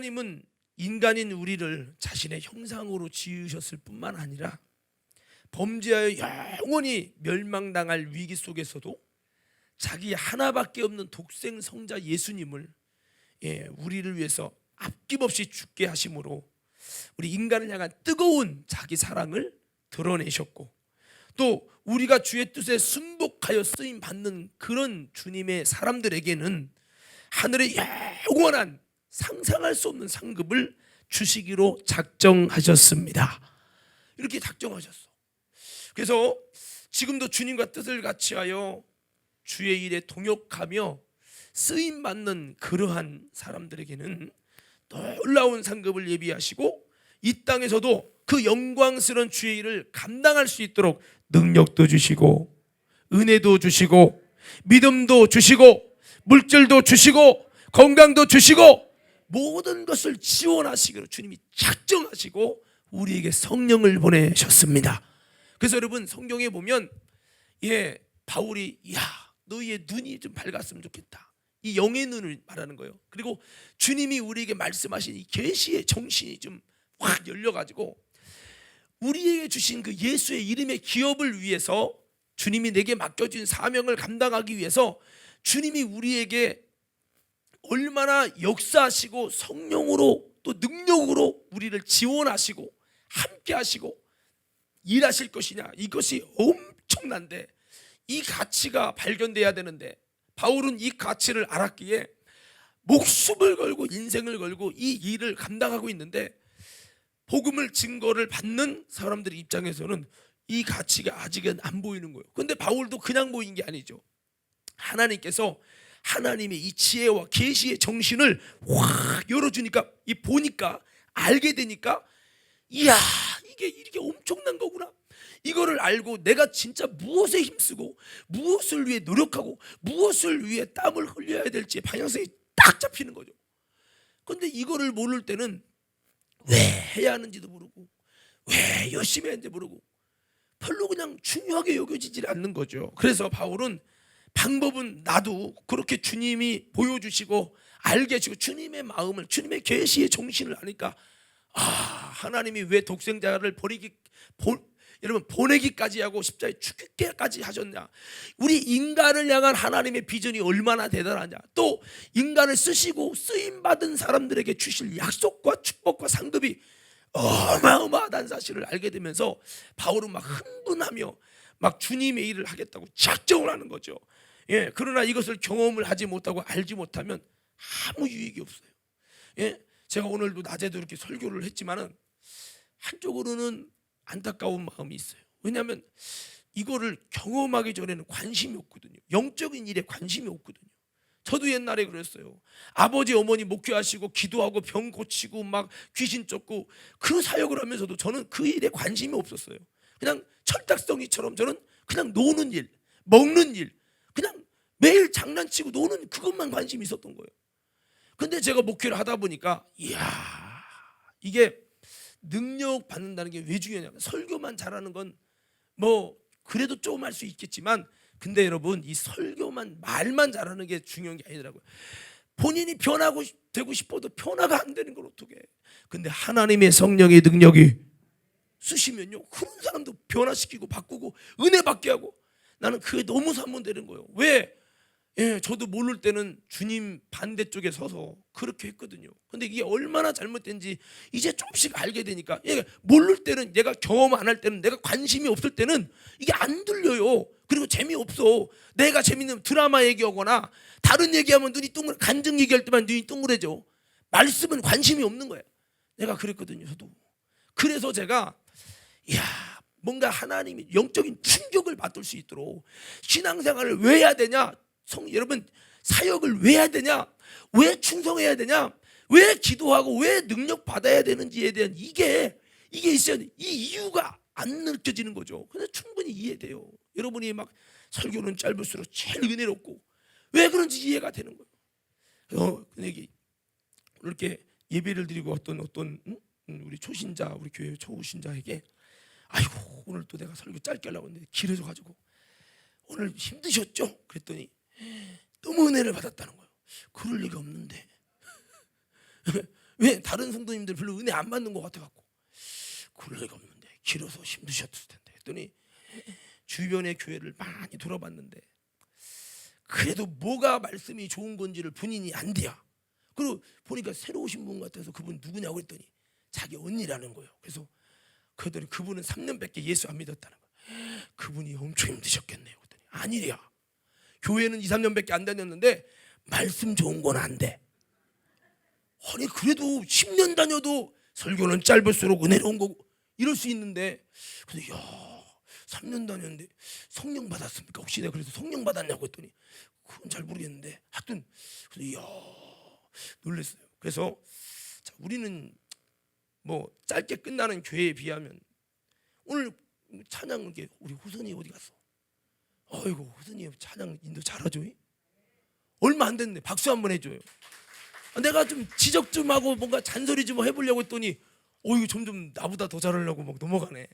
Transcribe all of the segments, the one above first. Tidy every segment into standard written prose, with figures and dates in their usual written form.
하나님은 인간인 우리를 자신의 형상으로 지으셨을 뿐만 아니라 범죄하여 영원히 멸망당할 위기 속에서도 자기 하나밖에 없는 독생 성자 예수님을 우리를 위해서 아낌없이 죽게 하심으로 우리 인간을 향한 뜨거운 자기 사랑을 드러내셨고, 또 우리가 주의 뜻에 순복하여 쓰임 받는 그런 주님의 사람들에게는 하늘의 영원한 상상할 수 없는 상급을 주시기로 작정하셨습니다. 이렇게 작정하셨어. 그래서 지금도 주님과 뜻을 같이하여 주의 일에 동역하며 쓰임 받는 그러한 사람들에게는 놀라운 상급을 예비하시고, 이 땅에서도 그 영광스러운 주의 일을 감당할 수 있도록 능력도 주시고 은혜도 주시고 믿음도 주시고 물질도 주시고 건강도 주시고 모든 것을 지원하시기로 주님이 작정하시고 우리에게 성령을 보내셨습니다. 그래서 여러분, 성경에 보면 바울이 너희의 눈이 좀 밝았으면 좋겠다, 이 영의 눈을 말하는 거예요. 그리고 주님이 우리에게 말씀하신 이 계시의 정신이 좀 확 열려가지고 우리에게 주신 그 예수의 이름의 기업을 위해서, 주님이 내게 맡겨진 사명을 감당하기 위해서 주님이 우리에게 얼마나 역사하시고 성령으로 또 능력으로 우리를 지원하시고 함께 하시고 일하실 것이냐, 이것이 엄청난데 이 가치가 발견돼야 되는데, 바울은 이 가치를 알았기에 목숨을 걸고 인생을 걸고 이 일을 감당하고 있는데, 복음을 증거를 받는 사람들의 입장에서는 이 가치가 아직은 안 보이는 거예요. 그런데 바울도 그냥 보인 게 아니죠. 하나님께서 하나님의 이 지혜와 계시의 정신을 확 열어주니까, 이 보니까 알게 되니까, 이야, 이게 엄청난 거구나. 이거를 알고 내가 진짜 무엇에 힘쓰고 무엇을 위해 노력하고 무엇을 위해 땀을 흘려야 될지 방향성이 딱 잡히는 거죠. 그런데 이거를 모를 때는 왜 해야 하는지도 모르고 왜 열심히 했는지 모르고 별로 그냥 중요하게 여겨지지 않는 거죠. 그래서 바울은 방법은 나도 그렇게 주님이 보여주시고 알게 해주고 주님의 마음을, 주님의 계시의 정신을 아니까, 하나님이 왜 독생자를 여러분 보내기까지 하고 십자가에 죽기까지 하셨냐, 우리 인간을 향한 하나님의 비전이 얼마나 대단하냐, 또 인간을 쓰시고 쓰임받은 사람들에게 주실 약속과 축복과 상급이 어마어마하다는 사실을 알게 되면서 바울은 막 흥분하며 막 주님의 일을 하겠다고 작정을 하는 거죠. 그러나 이것을 경험을 하지 못하고 알지 못하면 아무 유익이 없어요. 제가 오늘도 낮에도 이렇게 설교를 했지만은 한쪽으로는 안타까운 마음이 있어요. 왜냐하면 이거를 경험하기 전에는 관심이 없거든요. 영적인 일에 관심이 없거든요. 저도 옛날에 그랬어요. 아버지 어머니 목회하시고 기도하고 병 고치고 막 귀신 쫓고 그 사역을 하면서도 저는 그 일에 관심이 없었어요. 그냥 철딱서니처럼 저는 그냥 노는 일, 먹는 일, 그냥 매일 장난치고 노는 그것만 관심이 있었던 거예요. 근데 제가 목회를 하다 보니까 이게 능력 받는다는 게 왜 중요하냐면, 설교만 잘하는 건 뭐 그래도 조금 할 수 있겠지만, 근데 여러분, 이 설교만 말만 잘하는 게 중요한 게 아니더라고요. 본인이 되고 싶어도 변화가 안 되는 걸 어떻게 해. 근데 하나님의 성령의 능력이 쓰시면요, 그런 사람도 변화시키고 바꾸고 은혜 받게 하고, 나는 그게 너무 산문되는 거예요. 왜? 저도 모를 때는 주님 반대쪽에 서서 그렇게 했거든요. 근데 이게 얼마나 잘못된지 이제 조금씩 알게 되니까, 모를 때는, 내가 경험 안 할 때는, 내가 관심이 없을 때는 이게 안 들려요. 그리고 재미없어. 내가 재밌는 드라마 얘기하거나 다른 얘기하면 눈이 간증 얘기할 때만 눈이 둥그래져. 말씀은 관심이 없는 거예요. 내가 그랬거든요, 저도. 그래서 제가 뭔가 하나님이 영적인 충격을 받을 수 있도록 신앙생활을 왜 해야 되냐, 여러분, 사역을 왜 해야 되냐, 왜 충성해야 되냐, 왜 기도하고 왜 능력 받아야 되는지에 대한 이게 있어야 돼. 이 이유가 안 느껴지는 거죠. 근데 충분히 이해돼요. 여러분이 막 설교는 짧을수록 제일 은혜롭고 왜 그런지 이해가 되는 거예요. 근데 이렇게 예배를 드리고 어떤 우리 초신자, 우리 교회 초신자에게 아이고, 오늘 또 내가 설교 짧게 하려고 했는데 길어져 가지고 오늘 힘드셨죠? 그랬더니 너무 은혜를 받았다는 거예요. 그럴 리가 없는데 왜 다른 성도님들 별로 은혜 안 받는 것 같아갖고. 그럴 리가 없는데 길어서 힘드셨을 텐데 했더니 주변의 교회를 많이 돌아봤는데 그래도 뭐가 말씀이 좋은 건지를 본인이 안 돼요. 그리고 보니까 새로 오신 분 같아서 그분 누구냐고 했더니 자기 언니라는 거예요. 그래서 그랬더니 그분은 3년밖에 예수 안 믿었다는 거예요. 그분이 엄청 힘드셨겠네요. 그랬더니 아니래요. 교회는 2, 3년밖에 안 다녔는데 말씀 좋은 건 안 돼. 아니 그래도 10년 다녀도 설교는 짧을수록 은혜로운 거고 이럴 수 있는데, 그래서 야 3년 다녔는데 성령 받았습니까? 혹시 내가 그래서 성령 받았냐고 했더니 그건 잘 모르겠는데 하여튼 그래서 야 놀랐어요. 그래서 자, 우리는 뭐 짧게 끝나는 교회에 비하면 오늘 찬양 이렇게 우리 호선이 어디 갔어? 아이고 호선이 찬양 인도 잘하죠? 얼마 안 됐네. 박수 한번 해줘요. 내가 좀 지적 좀 하고 뭔가 잔소리 좀 해보려고 했더니 이거 점점 나보다 더 잘하려고 막 넘어가네.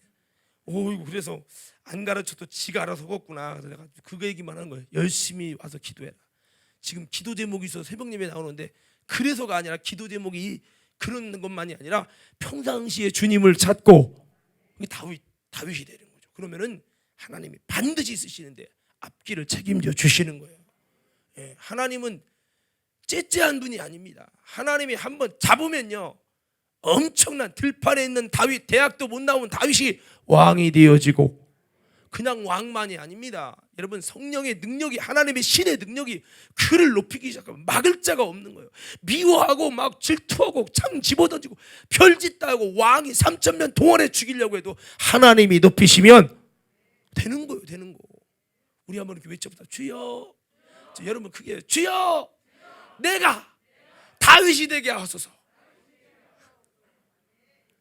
이거 그래서 안 가르쳐도 지가 알아서 걷구나. 그래서 내가 그거 얘기만 하는 거예요. 열심히 와서 기도해라. 지금 기도 제목이 있어서 새벽 예배 나오는데 그래서가 아니라 기도 제목이 그런 것만이 아니라 평상시에 주님을 찾고 다윗이 되는 거죠. 그러면은 하나님이 반드시 쓰시는데 앞길을 책임져 주시는 거예요. 예, 하나님은 째째한 분이 아닙니다. 하나님이 한번 잡으면요 엄청난 들판에 있는 다윗, 대학도 못 나온 다윗이 왕이 되어지고 그냥 왕만이 아닙니다. 여러분 성령의 능력이, 하나님의 신의 능력이 그를 높이기 시작하면 막을 자가 없는 거예요. 미워하고 막 질투하고 창 집어던지고 별짓 다 하고 왕이 3,000명 동원해 죽이려고 해도 하나님이 높이시면 되는 거예요. 되는 거. 우리 한번 이렇게 외쳐보자. 주여. 여러분 크게 주여 내가 다윗이 되게 하소서.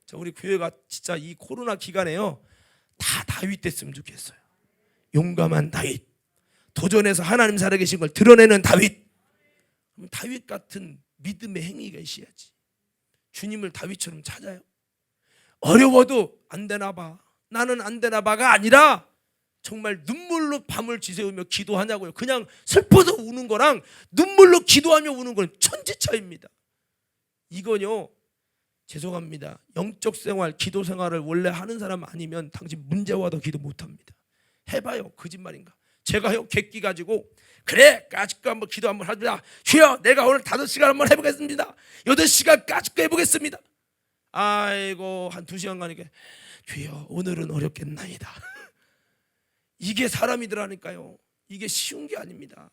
자, 우리 교회가 진짜 이 코로나 기간에요 다 다윗 됐으면 좋겠어요. 용감한 다윗, 도전해서 하나님 살아계신 걸 드러내는 다윗. 다윗 같은 믿음의 행위가 있어야지. 주님을 다윗처럼 찾아요. 어려워도 안 되나 봐, 나는 안 되나 봐가 아니라 정말 눈물로 밤을 지새우며 기도하냐고요. 그냥 슬퍼서 우는 거랑 눈물로 기도하며 우는 건 천지 차이입니다. 이건요 죄송합니다. 영적 생활, 기도 생활을 원래 하는 사람 아니면 당신 문제와도 기도 못합니다. 해봐요. 거짓말인가? 제가요 객기 가지고 그래 까짓거 한번 기도 한번 하자. 주여 내가 오늘 5시간 한번 해보겠습니다. 8시간 까짓거 해보겠습니다. 아이고 한 2시간 가니까 주여 오늘은 어렵겠나이다. 이게 사람이더라니까요. 이게 쉬운 게 아닙니다.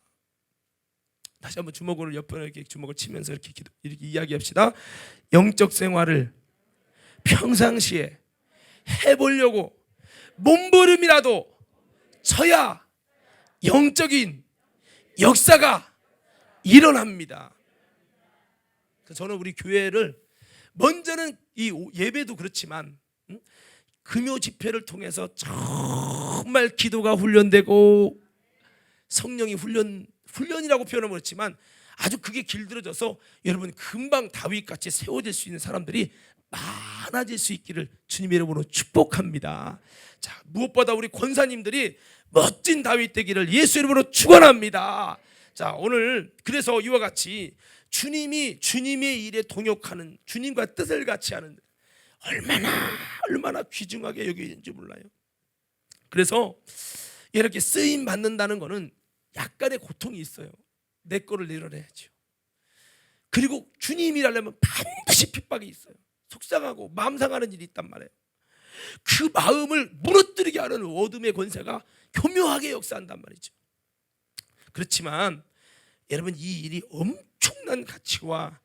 다시 한번 주먹을 옆에 이렇게 주먹을 치면서 이렇게 이야기합시다. 영적 생활을 평상시에 해보려고 몸부림이라도 쳐야 영적인 역사가 일어납니다. 그래서 저는 우리 교회를 먼저는 이 예배도 그렇지만 금요 집회를 통해서 정말 기도가 훈련되고 성령이 훈련이라고 표현은 그렇지만 아주 그게 길들어져서 여러분 금방 다윗같이 세워질 수 있는 사람들이 많아질 수 있기를 주님의 이름으로 축복합니다. 자, 무엇보다 우리 권사님들이 멋진 다윗 되기를 예수 이름으로 축원합니다. 자, 오늘 그래서 이와 같이 주님이 주님의 일에 동역하는, 주님과 뜻을 같이 하는 얼마나 귀중하게 여기는지 몰라요. 그래서 이렇게 쓰임 받는다는 거는 약간의 고통이 있어요. 내 거를 내려내야죠. 그리고 주님이라려면 반드시 핍박이 있어요. 속상하고 마음 상하는 일이 있단 말이에요. 그 마음을 무너뜨리게 하는 어둠의 권세가 교묘하게 역사한단 말이죠. 그렇지만 여러분 이 일이 엄청난 가치와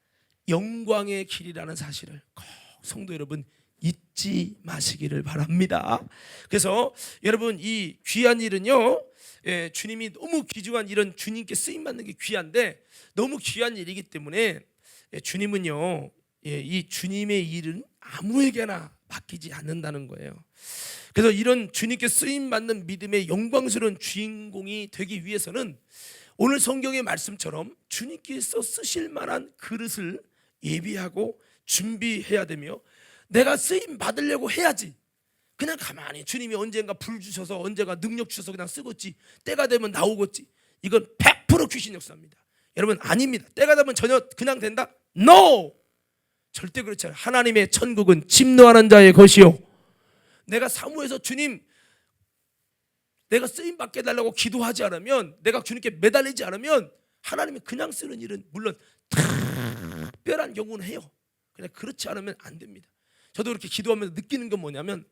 영광의 길이라는 사실을 꼭 성도 여러분 잊지 마시기를 바랍니다. 그래서 여러분 이 귀한 일은요, 주님이 너무 귀중한 이런 주님께 쓰임 받는 게 귀한데 너무 귀한 일이기 때문에 주님은요, 이 주님의 일은 아무에게나 맡기지 않는다는 거예요. 그래서 이런 주님께 쓰임 받는 믿음의 영광스러운 주인공이 되기 위해서는 오늘 성경의 말씀처럼 주님께서 쓰실 만한 그릇을 예비하고 준비해야 되며 내가 쓰임 받으려고 해야지. 그냥 가만히 주님이 언젠가 불 주셔서 언젠가 능력 주셔서 그냥 쓰겠지, 때가 되면 나오겠지, 이건 100% 귀신 역사입니다. 여러분 아닙니다. 때가 되면 전혀 그냥 된다? No! 절대 그렇지 않아요. 하나님의 천국은 침노하는 자의 것이요, 내가 사모해서 주님 내가 쓰임 받게 해달라고 기도하지 않으면, 내가 주님께 매달리지 않으면 하나님이 그냥 쓰는 일은 물론 특별한 경우는 해요. 그냥 그렇지 않으면 안 됩니다. 저도 그렇게 기도하면서 느끼는 건 뭐냐면,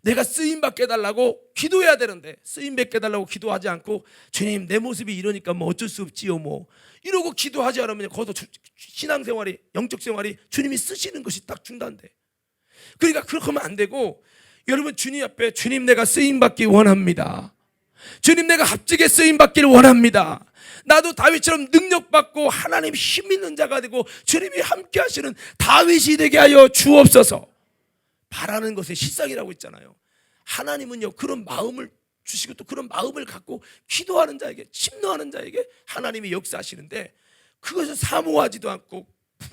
내가 쓰임 받게 해달라고 기도해야 되는데 쓰임 받게 해달라고 기도하지 않고 주님 내 모습이 이러니까 뭐 어쩔 수 없지요 뭐 이러고 기도하지 않으면 거기서 신앙생활이, 영적 생활이 주님이 쓰시는 것이 딱 중단돼. 그러니까 그렇게 하면 안 되고, 여러분 주님 앞에 주님 내가 쓰임 받기 원합니다. 주님 내가 합직에 쓰임 받기를 원합니다. 나도 다윗처럼 능력받고 하나님 힘 있는 자가 되고 주님이 함께 하시는 다윗이 되게 하여 주옵소서. 바라는 것의 실상이라고 있잖아요. 하나님은요 그런 마음을 주시고 또 그런 마음을 갖고 기도하는 자에게, 침노하는 자에게 하나님이 역사하시는데, 그것을 사모하지도 않고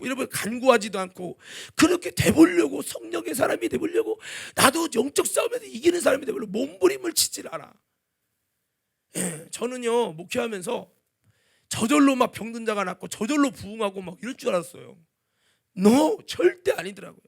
여러분 간구하지도 않고 그렇게 돼보려고, 성령의 사람이 돼보려고, 나도 영적 싸움에서 이기는 사람이 돼보려고 몸부림을 치질 않아. 저는요 목회하면서 저절로 막 병든 자가 낫고 저절로 부흥하고 막 이럴 줄 알았어요. 절대 아니더라고요.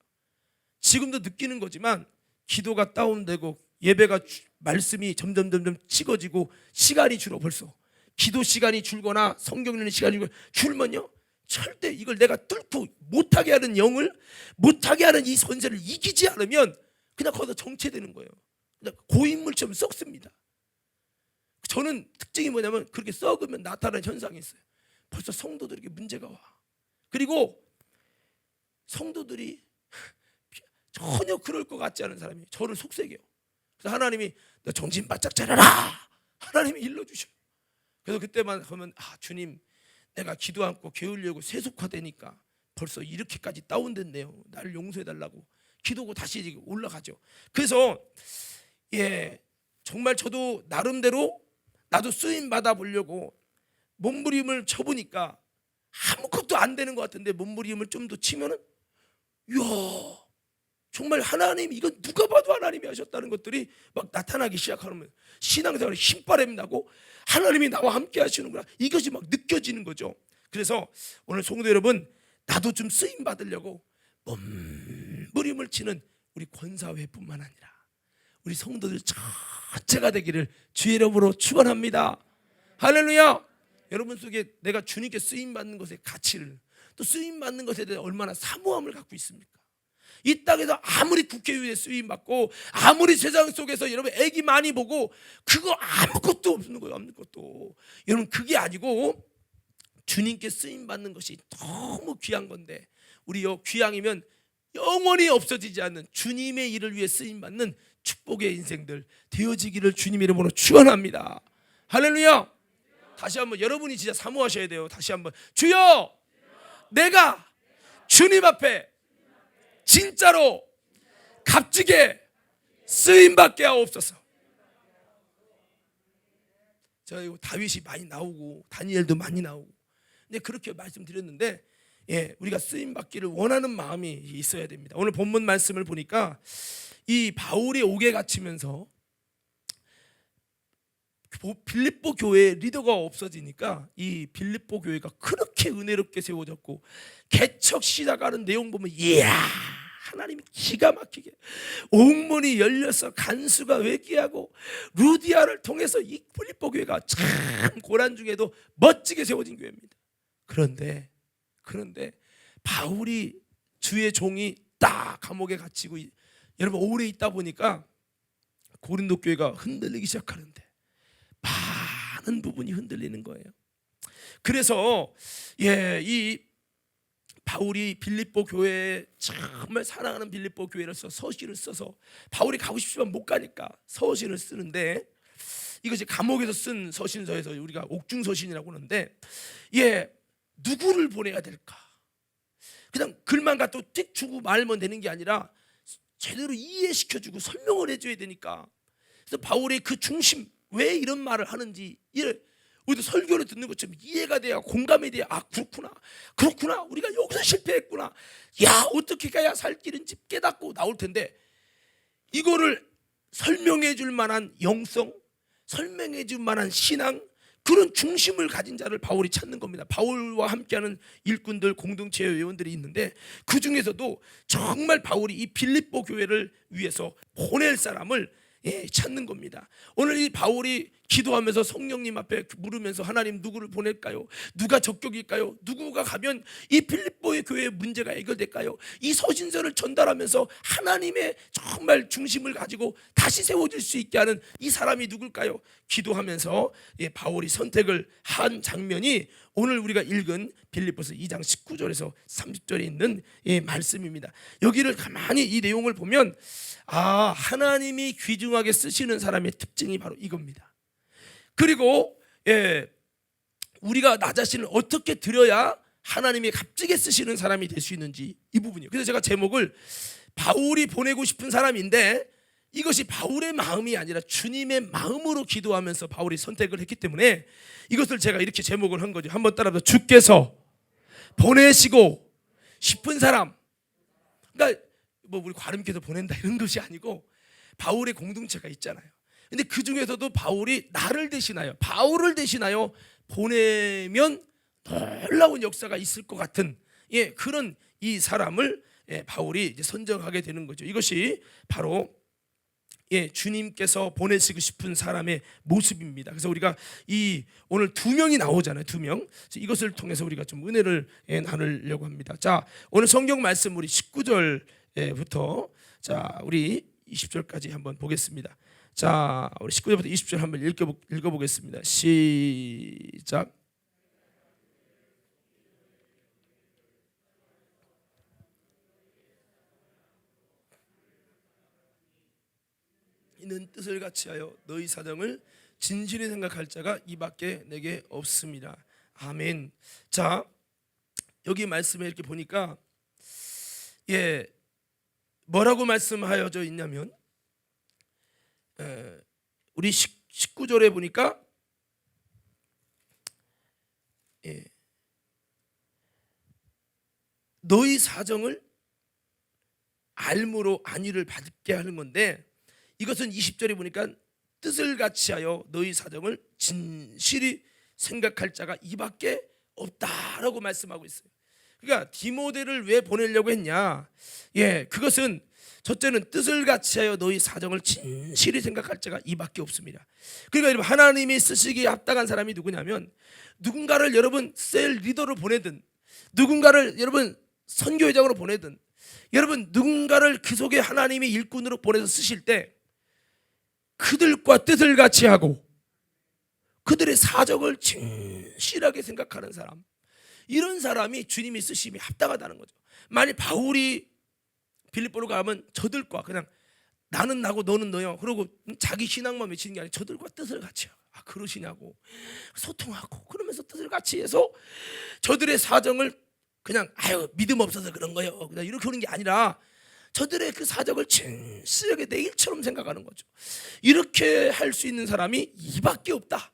지금도 느끼는 거지만 기도가 다운되고 예배가 말씀이 점점 식어지고 시간이 줄어, 벌써 기도 시간이 줄거나 성경 읽는 시간이 줄면요 절대 이걸 내가 뚫고 못하게 하는 영을, 못하게 하는 이 선세를 이기지 않으면 그냥 거기서 정체되는 거예요. 그냥 고인물처럼 썩습니다. 저는 특징이 뭐냐면, 그렇게 썩으면 나타나는 현상이 있어요. 벌써 성도들에게 문제가 와. 그리고 성도들이 전혀 그럴 것 같지 않은 사람이 저를 속삭여요. 그래서 하나님이 너 정신 바짝 차려라, 하나님이 일러주셔. 그래서 그때만 하면 주님 내가 기도 않고 게으르려고 세속화되니까 벌써 이렇게까지 다운됐네요. 나를 용서해달라고 기도고 다시 올라가죠. 그래서 정말 저도 나름대로 나도 쓰임 받아 보려고 몸부림을 쳐보니까 아무것도 안 되는 것 같은데, 몸부림을 좀 더 치면은 정말 하나님, 이건 누가 봐도 하나님이 하셨다는 것들이 막 나타나기 시작하면 신앙생활에 힘바람이 나고 하나님이 나와 함께 하시는구나, 이것이 막 느껴지는 거죠. 그래서 오늘 성도 여러분, 나도 좀 쓰임 받으려고 몸부림을 치는 우리 권사회뿐만 아니라 우리 성도들 전체가 되기를 주의 이름으로 축원합니다. 할렐루야. 여러분 속에 내가 주님께 쓰임 받는 것의 가치를, 또 쓰임 받는 것에 대해 얼마나 사모함을 갖고 있습니까? 이 땅에서 아무리 국회의원에 쓰임 받고 아무리 세상 속에서 여러분 애기 많이 보고 그거 아무것도 없는 거예요. 아무것도. 여러분 그게 아니고 주님께 쓰임 받는 것이 너무 귀한 건데, 우리 귀향이면 영원히 없어지지 않는 주님의 일을 위해 쓰임 받는 축복의 인생들 되어지기를 주님 이름으로 축원합니다. 할렐루야. 다시 한번 여러분이 진짜 사모하셔야 돼요. 다시 한번, 주여 내가 주님 앞에 진짜로 값지게 쓰임받게 하옵소서. 저 이거 다윗이 많이 나오고 다니엘도 많이 나오고, 근데 그렇게 말씀드렸는데 우리가 쓰임받기를 원하는 마음이 있어야 됩니다. 오늘 본문 말씀을 보니까 이 바울이 옥에 갇히면서 빌립보 교회의 리더가 없어지니까 이 빌립보 교회가 그렇게 은혜롭게 세워졌고, 개척 시작하는 내용 보면 이야, 하나님이 기가 막히게 옥문이 열려서 간수가 회개하고 루디아를 통해서 이 빌립보 교회가 참 고난 중에도 멋지게 세워진 교회입니다. 그런데 바울이, 주의 종이 딱 감옥에 갇히고 여러분 오래 있다 보니까 고린도 교회가 흔들리기 시작하는데 많은 부분이 흔들리는 거예요. 그래서 이 바울이 빌립보 교회에 정말 사랑하는 빌립보 교회로서 서신을 써서, 바울이 가고 싶지만 못 가니까 서신을 쓰는데, 이것이 감옥에서 쓴 서신서에서 우리가 옥중 서신이라고 하는데, 누구를 보내야 될까? 그냥 글만 갖다 띡 주고 말면 되는 게 아니라 제대로 이해시켜주고 설명을 해줘야 되니까, 그래서 바울의 그 중심, 왜 이런 말을 하는지 우리도 설교를 듣는 것처럼 이해가 돼야, 공감이 돼야, 그렇구나 우리가 여기서 실패했구나, 야 어떻게 가야 살 길인지 깨닫고 나올 텐데, 이거를 설명해 줄 만한 영성, 설명해 줄 만한 신앙, 그런 중심을 가진 자를 바울이 찾는 겁니다. 바울과 함께하는 일꾼들, 공동체 회원들이 있는데 그 중에서도 정말 바울이 이 빌립보 교회를 위해서 보낼 사람을 찾는 겁니다. 오늘 이 바울이 기도하면서 성령님 앞에 물으면서 하나님 누구를 보낼까요? 누가 적격일까요? 누구가 가면 이 빌립보의 교회의 문제가 해결될까요? 이 서신서를 전달하면서 하나님의 정말 중심을 가지고 다시 세워질 수 있게 하는 이 사람이 누굴까요? 기도하면서 바울이 선택을 한 장면이 오늘 우리가 읽은 빌립보서 2장 19절에서 30절에 있는 말씀입니다. 여기를 가만히 이 내용을 보면 하나님이 귀중하게 쓰시는 사람의 특징이 바로 이겁니다. 그리고 우리가 나 자신을 어떻게 드려야 하나님이 값지게 쓰시는 사람이 될 수 있는지 이 부분이에요. 그래서 제가 제목을 바울이 보내고 싶은 사람인데 이것이 바울의 마음이 아니라 주님의 마음으로 기도하면서 바울이 선택을 했기 때문에 이것을 제가 이렇게 제목을 한 거죠. 한번 따라서 주께서 보내시고 싶은 사람. 그러니까 뭐 우리 과름께서 보낸다 이런 것이 아니고 바울의 공동체가 있잖아요. 근데 그 중에서도 바울이 나를 대신하여, 바울을 대신하여 보내면 놀라운 역사가 있을 것 같은 그런 이 사람을 바울이 이제 선정하게 되는 거죠. 이것이 바로 주님께서 보내시고 싶은 사람의 모습입니다. 그래서 우리가 오늘 두 명이 나오잖아요. 두 명. 이것을 통해서 우리가 좀 은혜를 나누려고 합니다. 자, 오늘 성경 말씀 우리 19절부터 우리 20절까지 한번 보겠습니다. 자, 우리 19절부터 20절 한번 읽어보겠습니다. 시작. 이는 뜻을 같이하여 너희 사정을 진실히 생각할 자가 이밖에 내게 없습니다. 아멘. 자, 여기 말씀에 이렇게 보니까 뭐라고 말씀하여져 있냐면 우리 19절에 보니까 너희 사정을 알므로 안위를 받게 하는 건데 이것은 20절에 보니까 뜻을 같이하여 너희 사정을 진실히 생각할 자가 이밖에 없다라고 말씀하고 있어요. 그러니까 디모데를 왜 보내려고 했냐? 그것은 첫째는 뜻을 같이하여 너희 사정을 진실히 생각할 자가 이밖에 없습니다. 그러니까 여러분 하나님이 쓰시기에 합당한 사람이 누구냐면 누군가를 여러분 셀 리더로 보내든 누군가를 여러분 선교회장으로 보내든 여러분 누군가를 그 속에 하나님이 일꾼으로 보내서 쓰실 때 그들과 뜻을 같이 하고 그들의 사정을 진실하게 생각하는 사람, 이런 사람이 주님이 쓰심이 합당하다는 거죠. 만약 바울이 빌립보로 가면 저들과 그냥 나는 나고 너는 너요 그러고 자기 신앙만 외치는 게 아니라 저들과 뜻을 같이 하고 그러시냐고 소통하고 그러면서 뜻을 같이 해서 저들의 사정을 그냥 믿음 없어서 그런 거예요 그냥 이렇게 하는 게 아니라 저들의 그 사정을 진실하게 내 일처럼 생각하는 거죠. 이렇게 할 수 있는 사람이 이밖에 없다.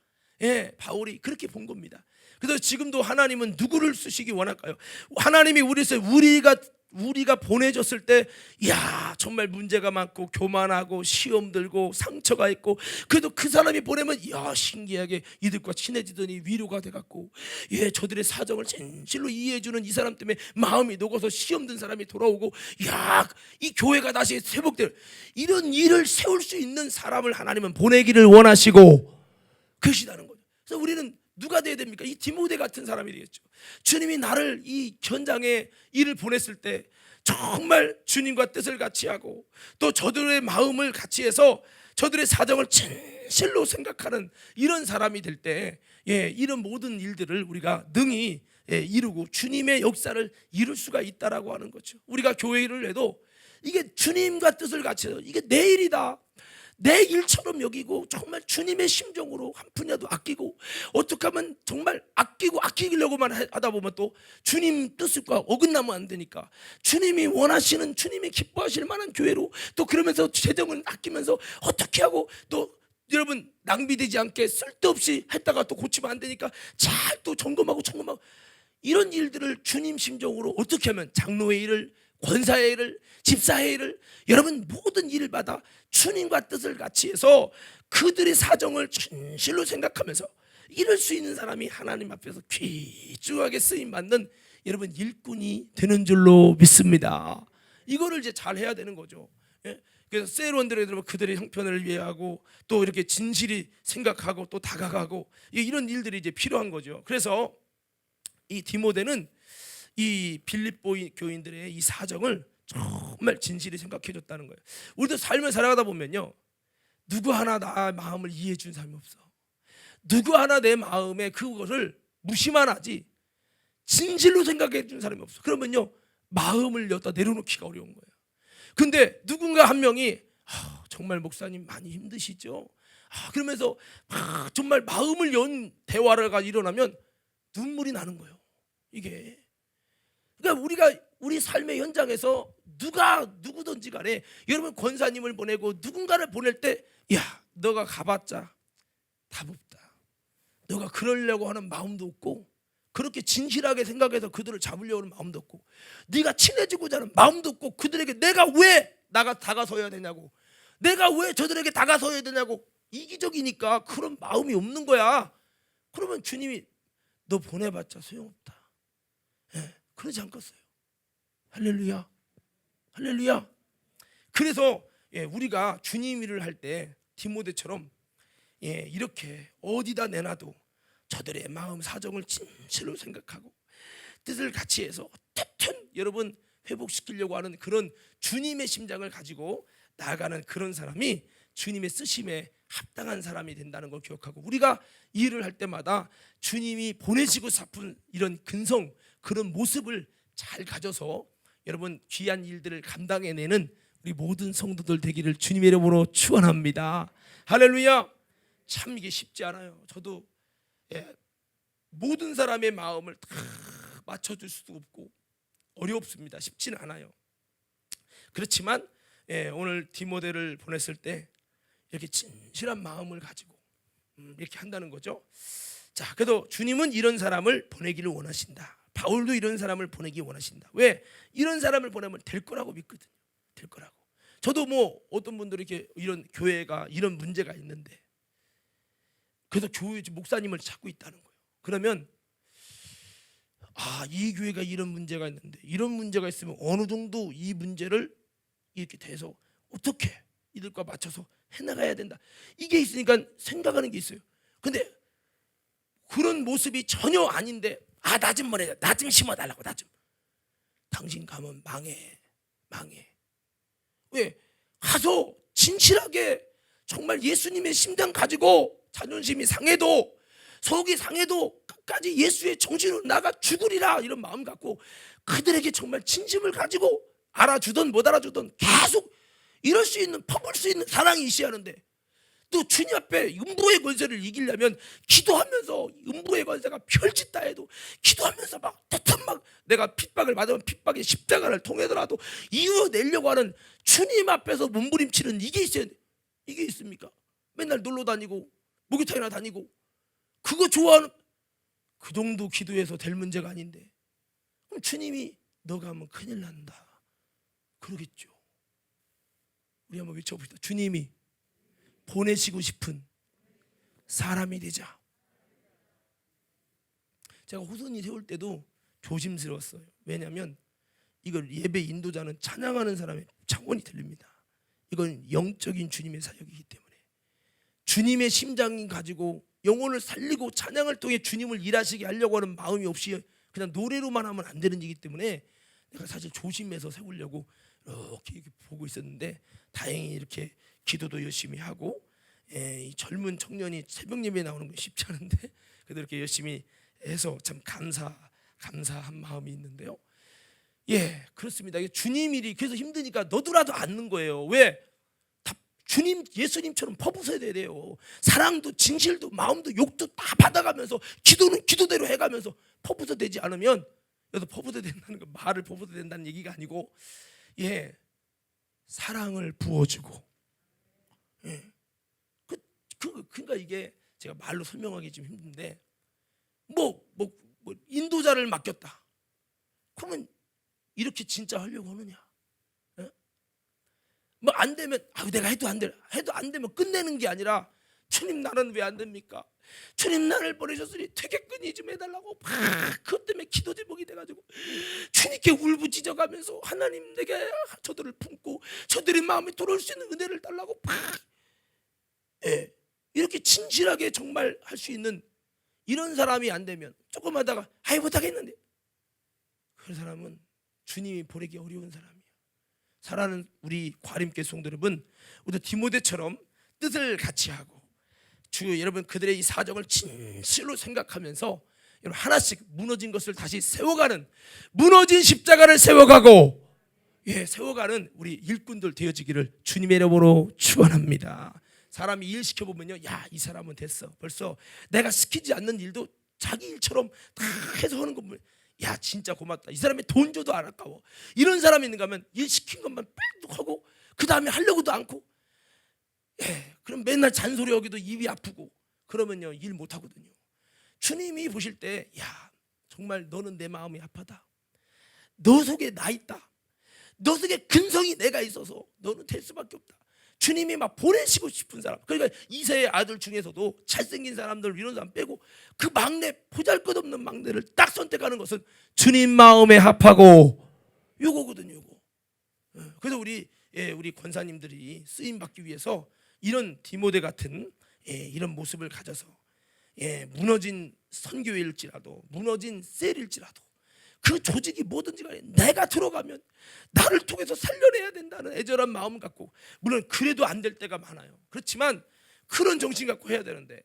바울이 그렇게 본 겁니다. 그래서 지금도 하나님은 누구를 쓰시기 원할까요? 하나님이 우리가 보내졌을 때 정말 문제가 많고 교만하고 시험 들고 상처가 있고 그래도 그 사람이 보내면 신기하게 이들과 친해지더니 위로가 돼갖고 저들의 사정을 진실로 이해해주는 이 사람 때문에 마음이 녹아서 시험 든 사람이 돌아오고 이 교회가 다시 회복될 이런 일을 세울 수 있는 사람을 하나님은 보내기를 원하시고 그러시다는 거죠. 그래서 우리는 누가 돼야 됩니까? 이 디모데 같은 사람이 되겠죠. 주님이 나를 이 현장에 일을 보냈을 때 정말 주님과 뜻을 같이 하고 또 저들의 마음을 같이 해서 저들의 사정을 진실로 생각하는 이런 사람이 될 때 이런 모든 일들을 우리가 능히 이루고 주님의 역사를 이룰 수가 있다라고 하는 거죠. 우리가 교회 일을 해도 이게 주님과 뜻을 같이 해서 이게 내 일이다, 내 일처럼 여기고 정말 주님의 심정으로 한 푼이라도 아끼고 어떻게 하면 정말 아끼려고만 하다 보면 또 주님 뜻과 어긋나면 안 되니까 주님이 원하시는 주님이 기뻐하실 만한 교회로 또 그러면서 재정을 아끼면서 어떻게 하고 또 여러분 낭비되지 않게 쓸데없이 했다가 또 고치면 안 되니까 잘 또 점검하고 이런 일들을 주님 심정으로 어떻게 하면 장로의 일을 권사의 일을 집사의 일을 여러분 모든 일마다 주님과 뜻을 같이 해서 그들의 사정을 진실로 생각하면서 이럴 수 있는 사람이 하나님 앞에서 귀중하게 쓰임 받는 여러분 일꾼이 되는 줄로 믿습니다. 이거를 이제 잘 해야 되는 거죠. 예? 그래서 세일원들에 들으면 그들의 형편을 위하고 또 이렇게 진실이 생각하고 또 다가가고 이런 일들이 이제 필요한 거죠. 그래서 이 디모데는 이 빌립보 교인들의 이 사정을 정말 진실히 생각해 줬다는 거예요. 우리도 삶을 살아가다 보면요, 누구 하나 나 마음을 이해해 준 사람이 없어. 누구 하나 내 마음에 그것을 무시만 하지 진실로 생각해 준 사람이 없어. 그러면요, 마음을 여기다 내려놓기가 어려운 거예요. 근데 누군가 한 명이 정말 목사님 많이 힘드시죠? 그러면서 정말 마음을 연 대화가 일어나면 눈물이 나는 거예요. 이게 그러니까 우리 삶의 현장에서 누구든지 간에 여러분 권사님을 보내고 누군가를 보낼 때, 야, 너가 가봤자 답 없다. 너가 그러려고 하는 마음도 없고 그렇게 진실하게 생각해서 그들을 잡으려고 하는 마음도 없고 네가 친해지고자 하는 마음도 없고 그들에게 내가 왜 다가서야 되냐고, 내가 왜 저들에게 다가서야 되냐고 이기적이니까 그런 마음이 없는 거야. 그러면 주님이 너 보내봤자 소용없다. 그러지 않겠어요? 할렐루야, 할렐루야. 그래서 우리가 주님 일을 할 때 디모데처럼 이렇게 어디다 내놔도 저들의 마음 사정을 진실로 생각하고 뜻을 같이 해서 어떻든 여러분 회복시키려고 하는 그런 주님의 심장을 가지고 나아가는 그런 사람이 주님의 쓰심에 합당한 사람이 된다는 걸 기억하고, 우리가 이 일을 할 때마다 주님이 보내시고 싶은 이런 근성, 그런 모습을 잘 가져서 여러분 귀한 일들을 감당해내는 우리 모든 성도들 되기를 주님의 이름으로 축원합니다. 할렐루야. 참 이게 쉽지 않아요. 저도 모든 사람의 마음을 다 맞춰줄 수도 없고 어렵습니다. 쉽지는 않아요. 그렇지만 오늘 디모데를 보냈을 때 이렇게 진실한 마음을 가지고 이렇게 한다는 거죠. 자, 그래도 주님은 이런 사람을 보내기를 원하신다. 바울도 이런 사람을 보내기 원하신다. 왜? 이런 사람을 보내면 될 거라고 믿거든요. 될 거라고. 저도 뭐 어떤 분들이 이렇게 이런 교회가 이런 문제가 있는데 그래서 교회 목사님을 찾고 있다는 거예요. 그러면 이 교회가 이런 문제가 있는데 이런 문제가 있으면 어느 정도 이 문제를 이렇게 돼서 어떻게 이들과 맞춰서 해나가야 된다. 이게 있으니까 생각하는 게 있어요. 근데 그런 모습이 전혀 아닌데 나 좀 보내자, 나 좀 심어달라고, 나 좀. 당신 가면 망해. 왜? 가서 진실하게 정말 예수님의 심장 가지고 자존심이 상해도 속이 상해도 끝까지 예수의 정신으로 나가 죽으리라 이런 마음 갖고 그들에게 정말 진심을 가지고 알아주든 못 알아주든 계속 이럴 수 있는, 퍼볼 수 있는 사랑이 있어야 하는데, 또 주님 앞에 음부의 권세를 이기려면 기도하면서 음부의 권세가 펼쳤다 해도 기도하면서 막 내가 핍박을 받으면 핍박의 십자가를 통해서라도 이어내려고 하는 주님 앞에서 몸부림치는 이게 있어야 돼. 이게 있습니까? 맨날 놀러 다니고 목욕탕이나 다니고 그거 좋아하는, 그 정도 기도해서 될 문제가 아닌데 그럼 주님이 너가 하면 큰일 난다 그러겠죠. 우리 한번 외쳐봅시다. 주님이 보내시고 싶은 사람이 되자. 제가 호선이 세울 때도 조심스러웠어요. 왜냐하면 이걸 예배 인도자는 찬양하는 사람의 차원이 들립니다. 이건 영적인 주님의 사역이기 때문에 주님의 심장이 가지고 영혼을 살리고 찬양을 통해 주님을 일하시게 하려고 하는 마음이 없이 그냥 노래로만 하면 안 되는 일이기 때문에 내가 사실 조심해서 세우려고 이렇게 보고 있었는데 다행히 이렇게 기도도 열심히 하고 이 젊은 청년이 새벽 예배에 나오는 건 쉽지 않은데 그래도 이렇게 열심히 해서 참 감사한 마음이 있는데요. 그렇습니다. 주님 일이 그래서 힘드니까 너도라도 앉는 거예요. 왜? 주님 예수님처럼 퍼부어야 돼요. 사랑도 진실도 마음도 욕도 다 받아가면서 기도는 기도대로 해가면서 퍼부어 되지 않으면, 여기서 퍼부어 된다는 건 말을 퍼부어 된다는 얘기가 아니고 사랑을 부어주고 그러니까 이게 제가 말로 설명하기 좀 힘든데 뭐 인도자를 맡겼다. 그러면 이렇게 진짜 하려고 하느냐? 뭐 안 되면 내가 해도 안 되면 끝내는 게 아니라 주님 나는 왜 안 됩니까? 주님 나를 보내셨으니 퇴계꾼이 좀 해달라고 막 그것 때문에 기도 제목이 돼가지고 주님께 울부짖어가면서 하나님 내게 저들을 품고 저들의 마음에 돌아올 수 있는 은혜를 달라고 막 이렇게 진실하게 정말 할 수 있는 이런 사람이 안 되면 조금 하다가 아이 못하겠는데, 그런 사람은 주님이 보내기 어려운 사람이에요. 사랑하는 우리 과림교회 성도 여러분, 우리 디모데처럼 뜻을 같이 하고 주 여러분 그들의 이 사정을 진실로 생각하면서 여러분 하나씩 무너진 것을 다시 세워가는, 무너진 십자가를 세워가고 세워가는 우리 일꾼들 되어지기를 주님의 이름으로 축원합니다. 사람이 일 시켜보면요, 야, 이 사람은 됐어, 벌써 내가 시키지 않는 일도 자기 일처럼 다 해서 하는 거 보면 야 진짜 고맙다, 이 사람이 돈 줘도 안 아까워. 이런 사람이 있는가 하면 일 시킨 것만 빽 하고 그 다음에 하려고도 않고 그럼 맨날 잔소리하기도 입이 아프고 그러면요 일 못하거든요. 주님이 보실 때 야 정말 너는 내 마음이 아파다, 너 속에 나 있다, 너 속에 근성이 내가 있어서 너는 될 수밖에 없다. 주님이 막 보내시고 싶은 사람, 그러니까 이세의 아들 중에서도 잘생긴 사람들 이런 사람 빼고 그 막내, 보잘것없는 막내를 딱 선택하는 것은 주님 마음에 합하고 요거거든요. 요거. 그래서 우리 권사님들이 쓰임 받기 위해서 이런 디모데 같은 이런 모습을 가져서 무너진 선교일지라도 무너진 셀일지라도 그 조직이 뭐든지 간에 내가 들어가면 나를 통해서 살려내야 된다는 애절한 마음 갖고, 물론 그래도 안 될 때가 많아요. 그렇지만 그런 정신 갖고 해야 되는데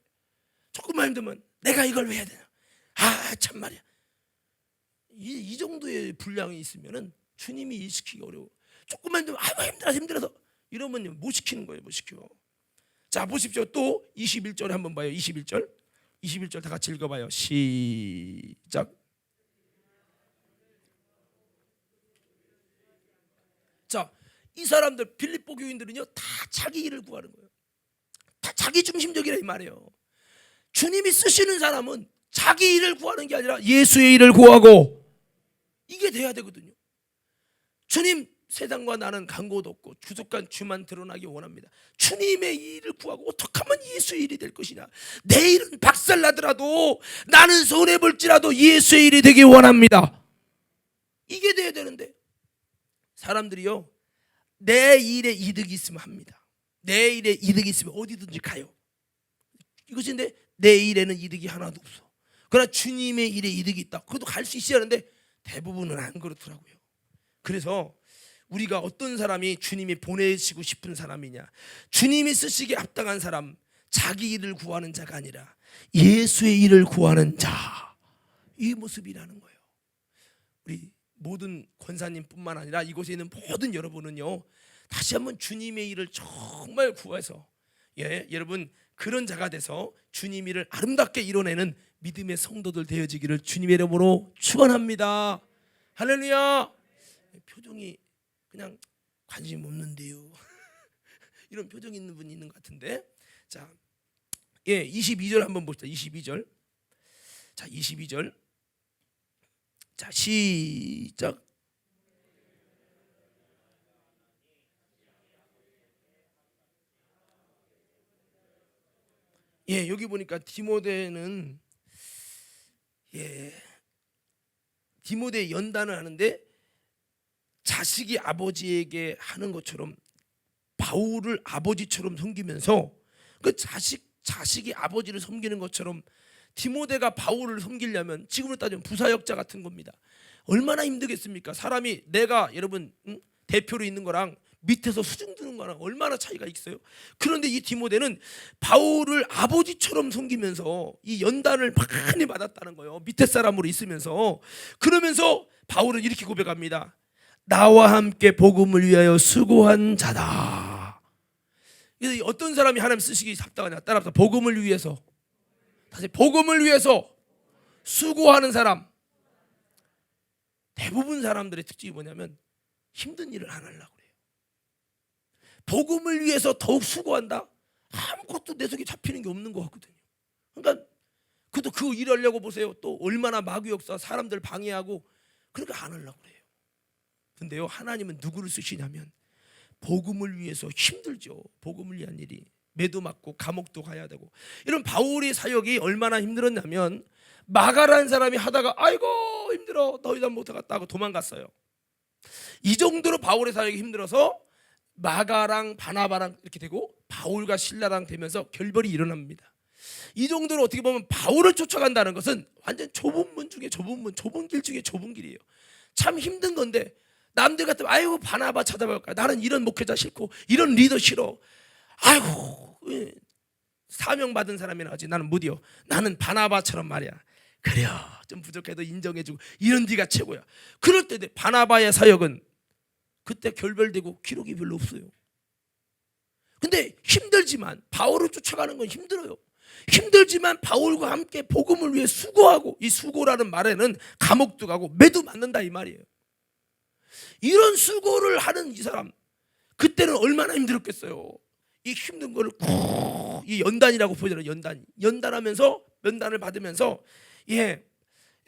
조금만 힘들면 내가 이걸 왜 해야 되나, 아 참말이야. 이 정도의 분량이 있으면은 주님이 일시키기 어려워. 조금만 힘들면 힘들어서 이러면 못 시키는 거예요. 못 시켜. 자 보십시오. 또 21절에 한번 봐요. 21절 다 같이 읽어봐요. 시작. 자, 이 사람들 빌립보 교인들은요 다 자기 일을 구하는 거예요. 다 자기 중심적이라 이 말이에요. 주님이 쓰시는 사람은 자기 일을 구하는 게 아니라 예수의 일을 구하고 이게 돼야 되거든요. 주님, 세상과 나는 간고도 없고 주속간 주만 드러나기 원합니다. 주님의 일을 구하고 어떻게 하면 예수의 일이 될 것이냐. 내 일은 박살나더라도 나는 손해볼지라도 예수의 일이 되기 원합니다. 이게 돼야 되는데 사람들이요 내 일에 이득이 있으면 합니다. 내 일에 이득이 있으면 어디든지 가요. 이것인데 내 일에는 이득이 하나도 없어. 그러나 주님의 일에 이득이 있다. 그래도 갈 수 있어야 하는데 대부분은 안 그렇더라고요. 그래서 우리가 어떤 사람이 주님이 보내시고 싶은 사람이냐, 주님이 쓰시기에 합당한 사람, 자기 일을 구하는 자가 아니라 예수의 일을 구하는 자, 이 모습이라는 거예요. 우리 모든 권사님뿐만 아니라 이곳에 있는 모든 여러분은요 다시 한번 주님의 일을 정말 구해서 여러분 그런 자가 돼서 주님 일을 아름답게 이뤄내는 믿음의 성도들 되어지기를 주님의 이름으로 축원합니다. 할렐루야. 표정이 그냥 관심 없는데요. 이런 표정 있는 분이 있는 것 같은데, 자 22절 한번 봅시다. 22절. 자 22절. 자 시작. 여기 보니까 디모데는 디모데 연단을 하는데 자식이 아버지에게 하는 것처럼 바울을 아버지처럼 섬기면서 그 자식이 아버지를 섬기는 것처럼 디모데가 바울을 섬기려면 지금으로 따지면 부사역자 같은 겁니다. 얼마나 힘들겠습니까? 사람이 내가 여러분 대표로 있는 거랑 밑에서 수중 드는 거랑 얼마나 차이가 있어요. 그런데 이 디모데는 바울을 아버지처럼 섬기면서 이 연단을 많이 받았다는 거예요. 밑에 사람으로 있으면서. 그러면서 바울은 이렇게 고백합니다. 나와 함께 복음을 위하여 수고한 자다. 그래서 어떤 사람이 하나님 쓰시기 합당하냐, 따라서 복음을 위해서, 다시 복음을 위해서 수고하는 사람. 대부분 사람들의 특징이 뭐냐면 힘든 일을 안 하려고 그래요. 복음을 위해서 더욱 수고한다? 아무것도 내 속에 잡히는 게 없는 것 같거든요. 그러니까 그래도 그 일하려고 보세요. 또 얼마나 마귀 역사, 사람들 방해하고 그렇게 안 하려고 그래요. 근데요 하나님은 누구를 쓰시냐면 복음을 위해서 힘들죠. 복음을 위한 일이 매도 맞고 감옥도 가야 되고. 이런 바울의 사역이 얼마나 힘들었냐면 마가라는 사람이 하다가 아이고 힘들어 더 이상 못하겠다 하고 도망갔어요. 이 정도로 바울의 사역이 힘들어서 마가랑 바나바랑 이렇게 되고 바울과 실라랑 되면서 결별이 일어납니다. 이 정도로 어떻게 보면 바울을 쫓아간다는 것은 완전 좁은 문 중에 좁은 문, 좁은 길 중에 좁은 길이에요. 참 힘든 건데 남들 같으면 아이고 바나바 찾아볼까, 나는 이런 목회자 싫고 이런 리더 싫어, 아이고 사명 받은 사람이나 하지, 나는 무디어 나는 바나바처럼 말이야, 그래 좀 부족해도 인정해주고 이런 네가 최고야. 그럴 때 바나바의 사역은 그때 결별되고 기록이 별로 없어요. 근데 힘들지만 바울을 쫓아가는 건 힘들어요. 힘들지만 바울과 함께 복음을 위해 수고하고, 이 수고라는 말에는 감옥도 가고 매도 맞는다 이 말이에요. 이런 수고를 하는 이 사람, 그때는 얼마나 힘들었겠어요. 이 힘든 거를 이 연단이라고 보잖아요. 연단하면서 연단을 받으면서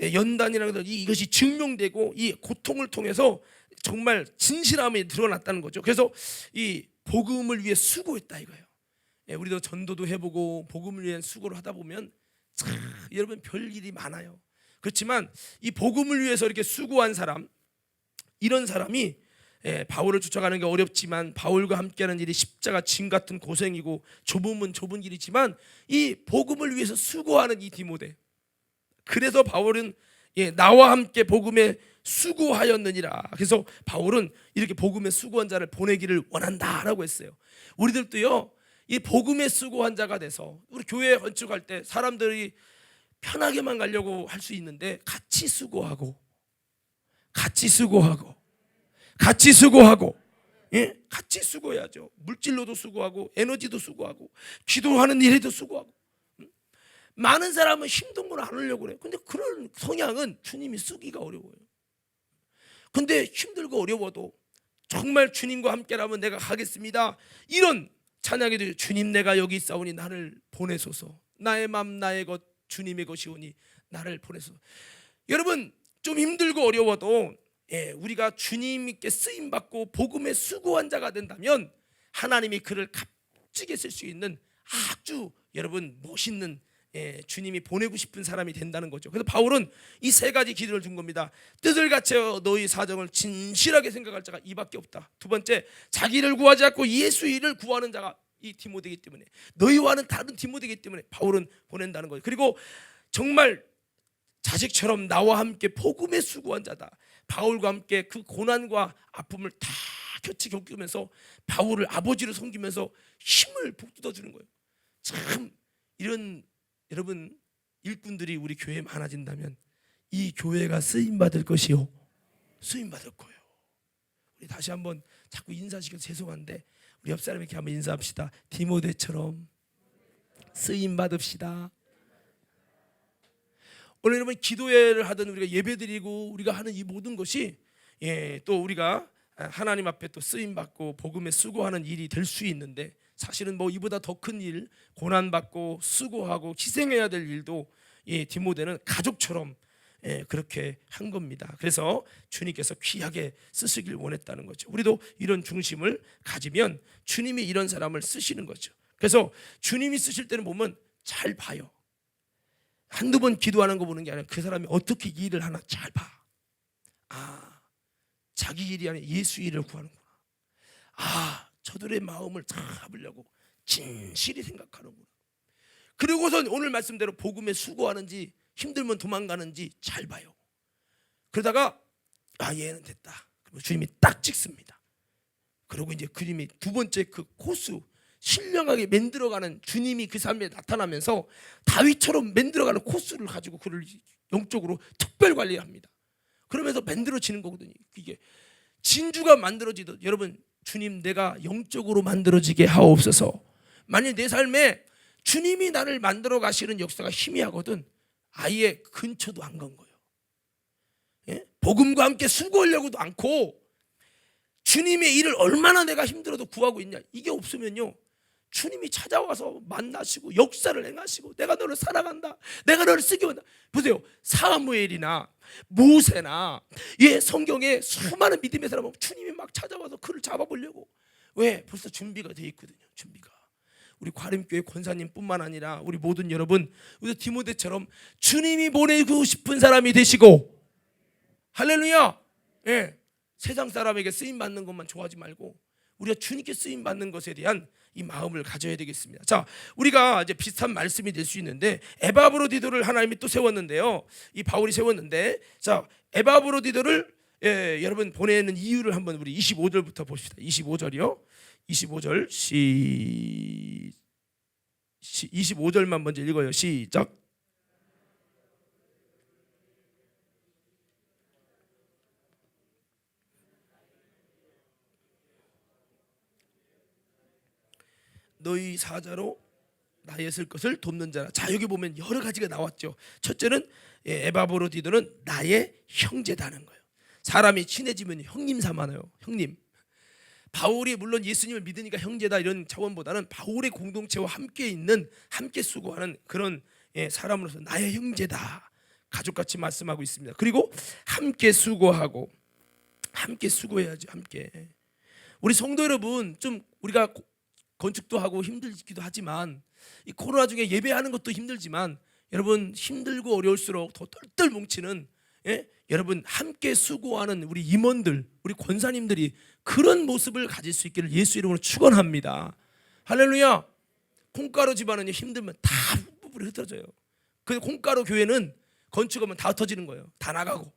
연단이라는 것, 이것이 증명되고 이 고통을 통해서 정말 진실함이 드러났다는 거죠. 그래서 이 복음을 위해 수고했다 이거예요. 우리도 전도도 해보고 복음을 위해 수고를 하다 보면 참 여러분 별 일이 많아요. 그렇지만 이 복음을 위해서 이렇게 수고한 사람, 이런 사람이 바울을 쫓아가는 게 어렵지만 바울과 함께하는 일이 십자가 짐 같은 고생이고 좁은 문 좁은 길이지만 이 복음을 위해서 수고하는 이 디모데, 그래서 바울은 나와 함께 복음에 수고하였느니라. 그래서 바울은 이렇게 복음에 수고한 자를 보내기를 원한다라고 했어요. 우리들도요 이 복음에 수고한 자가 돼서 우리 교회 건축할 때 사람들이 편하게만 가려고 할 수 있는데 같이 수고하고 같이 수고해야죠. 물질로도 수고하고 에너지도 수고하고 기도하는 일에도 수고하고. 많은 사람은 힘든 걸 안 하려고 그래요. 근데 그런 성향은 주님이 쓰기가 어려워요. 근데 힘들고 어려워도 정말 주님과 함께라면 내가 가겠습니다, 이런 찬양이 돼요. 주님 내가 여기 있사오니 나를 보내소서, 나의 맘 나의 것 주님의 것이오니 나를 보내소서. 여러분 좀 힘들고 어려워도 우리가 주님께 쓰임받고 복음에 수고한 자가 된다면 하나님이 그를 값지게 쓸 수 있는 아주 여러분 멋있는 주님이 보내고 싶은 사람이 된다는 거죠. 그래서 바울은 이 세 가지 기도를 준 겁니다. 뜻을 갖춰 너희 사정을 진실하게 생각할 자가 이밖에 없다. 두 번째, 자기를 구하지 않고 예수 일을 구하는 자가 이 디모데이기 때문에, 너희와는 다른 디모데이기 때문에 바울은 보낸다는 거예요. 그리고 정말 자식처럼 나와 함께 복음에 수고한 자다. 바울과 함께 그 고난과 아픔을 다 같이 겪으면서 바울을 아버지로 섬기면서 힘을 북돋아 주는 거예요. 참 이런 여러분 일꾼들이 우리 교회에 많아진다면 이 교회가 쓰임 받을 것이요, 쓰임 받을 거예요. 우리 다시 한번 자꾸 인사시켜서 죄송한데 우리 옆 사람에게 한번 인사합시다. 디모데처럼 쓰임 받읍시다. 오늘 여러분 기도회를 하든 우리가 예배드리고 우리가 하는 이 모든 것이 또 우리가 하나님 앞에 또 쓰임 받고 복음에 수고하는 일이 될 수 있는데, 사실은 뭐 이보다 더 큰 일, 고난 받고 수고하고 희생해야 될 일도 디모데는 가족처럼 그렇게 한 겁니다. 그래서 주님께서 귀하게 쓰시길 원했다는 거죠. 우리도 이런 중심을 가지면 주님이 이런 사람을 쓰시는 거죠. 그래서 주님이 쓰실 때는 보면 잘 봐요. 한두 번 기도하는 거 보는 게 아니라 그 사람이 어떻게 일을 하나 잘 봐. 자기 일이 아니라 예수 일을 구하는구나. 저들의 마음을 잡으려고 진실히 생각하는구나. 그리고선 오늘 말씀대로 복음에 수고하는지 힘들면 도망가는지 잘 봐요. 그러다가 얘는 됐다. 그럼 주님이 딱 찍습니다. 그리고 이제 그림이 두 번째 그 코스, 신령하게 만들어가는 주님이 그 삶에 나타나면서 다윗처럼 만들어가는 코스를 가지고 그를 영적으로 특별 관리합니다. 그러면서 만들어지는 거거든요. 이게 진주가 만들어지듯 여러분 주님 내가 영적으로 만들어지게 하옵소서. 만일 내 삶에 주님이 나를 만들어 가시는 역사가 희미하거든 아예 근처도 안 간 거예요. 복음과 함께 수고하려고도 않고 주님의 일을 얼마나 내가 힘들어도 구하고 있냐, 이게 없으면요 주님이 찾아와서 만나시고 역사를 행하시고 내가 너를 사랑한다, 내가 너를 쓰기 원한다. 보세요, 사무엘이나 모세나 성경에 수많은 믿음의 사람은 주님이 막 찾아와서 그를 잡아보려고, 왜? 벌써 준비가 돼 있거든요. 준비가. 우리 과림교회 권사님뿐만 아니라 우리 모든 여러분, 우리 디모데처럼 주님이 보내고 싶은 사람이 되시고, 할렐루야. 예, 세상 사람에게 쓰임 받는 것만 좋아하지 말고 우리가 주님께 쓰임 받는 것에 대한 이 마음을 가져야 되겠습니다. 자, 우리가 이제 비슷한 말씀이 될 수 있는데, 에바브로디도를 하나님이 또 세웠는데요. 이 바울이 세웠는데, 자, 에바브로디도를 여러분 보내는 이유를 한번 우리 25절부터 봅시다. 25절이요. 25절 25절만 먼저 읽어요. 시작. 너희 사자로 나의 쓸 것을 돕는 자라. 자, 여기 보면 여러 가지가 나왔죠. 첫째는 에바브로디도는 나의 형제다는 거예요. 사람이 친해지면 형님 삼아요. 형님. 바울이 물론 예수님을 믿으니까 형제다 이런 차원보다는 바울의 공동체와 함께 있는, 함께 수고하는 그런 사람으로서 나의 형제다, 가족같이 말씀하고 있습니다. 그리고 함께 수고하고, 함께 수고해야죠. 함께. 우리 성도 여러분, 좀 우리가 건축도 하고 힘들기도 하지만, 이 코로나 중에 예배하는 것도 힘들지만, 여러분 힘들고 어려울수록 더 똘똘 뭉치는, 여러분 함께 수고하는 우리 임원들, 우리 권사님들이 그런 모습을 가질 수 있기를 예수 이름으로 축원합니다. 할렐루야. 콩가루 집안은 힘들면 다 부풀이 흩어져요. 그 콩가루 교회는 건축하면 다 흩어지는 거예요. 다 나가고.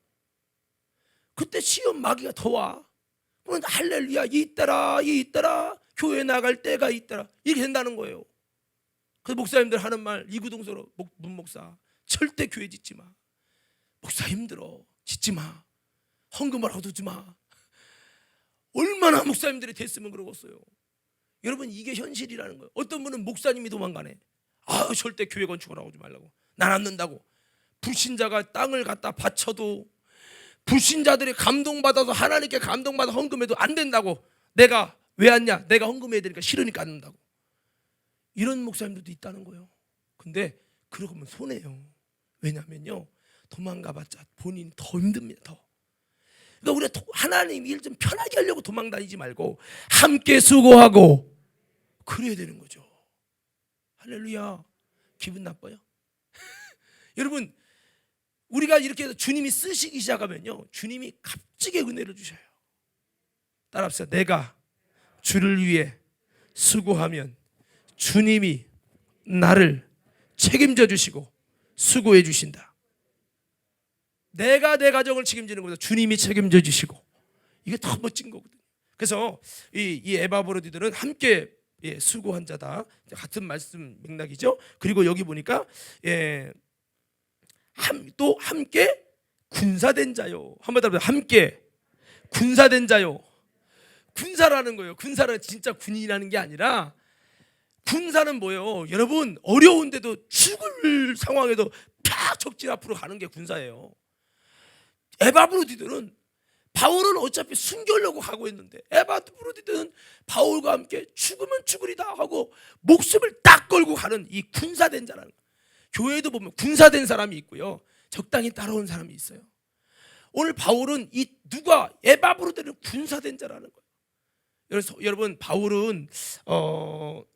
그때 시험 마귀가 더 와. 그럼 할렐루야, 이 있더라 교회 나갈 때가 있더라, 이렇게 된다는 거예요. 그래서 목사님들 하는 말, 이구동서로 문목사, 절대 교회 짓지 마. 목사 힘들어, 짓지 마. 헌금을 얻지 마. 얼마나 목사님들이 됐으면 그러겠어요. 여러분, 이게 현실이라는 거예요. 어떤 분은 목사님이 도망가네. 아, 절대 교회 건축을 하지 말라고, 난 안 는다고. 불신자가 땅을 갖다 바쳐도, 불신자들이 감동받아서, 하나님께 감동받아 헌금해도 안 된다고. 내가 왜 왔냐? 내가 헌금해야 되니까 싫으니까 안 된다고. 이런 목사님들도 있다는 거예요. 근데 그러면 손해요. 왜냐면요, 도망가봤자 본인이 더 힘듭니다. 더. 그러니까 우리가 하나님 일 좀 편하게 하려고 도망 다니지 말고 함께 수고하고 그래야 되는 거죠. 할렐루야. 기분 나빠요? 여러분, 우리가 이렇게 해서 주님이 쓰시기 시작하면요, 주님이 갑자기 은혜를 주셔요. 따라합시다. 내가 주를 위해 수고하면 주님이 나를 책임져 주시고 수고해 주신다. 내가 내 가정을 책임지는 것보다 주님이 책임져 주시고, 이게 더 멋진 거거든요. 그래서 이 에바브로디들은 함께 수고한 자다, 같은 말씀 맥락이죠. 그리고 여기 보니까 또 함께 군사된 자요. 한번 더 함께 군사된 자요. 군사라는 거예요. 군사는 진짜 군인이라는 게 아니라, 군사는 뭐예요? 여러분, 어려운데도 죽을 상황에도 팍 적진 앞으로 가는 게 군사예요. 에바브로디들은, 바울은 어차피 숨기려고 하고 있는데, 에바브로디들은 바울과 함께 죽으면 죽으리다 하고 목숨을 딱 걸고 가는 이 군사된 자라는 거예요. 교회에도 보면 군사된 사람이 있고요, 적당히 따라오는 사람이 있어요. 오늘 바울은 에바브로디들은 군사된 자라는 거예요. 여러분, 바울은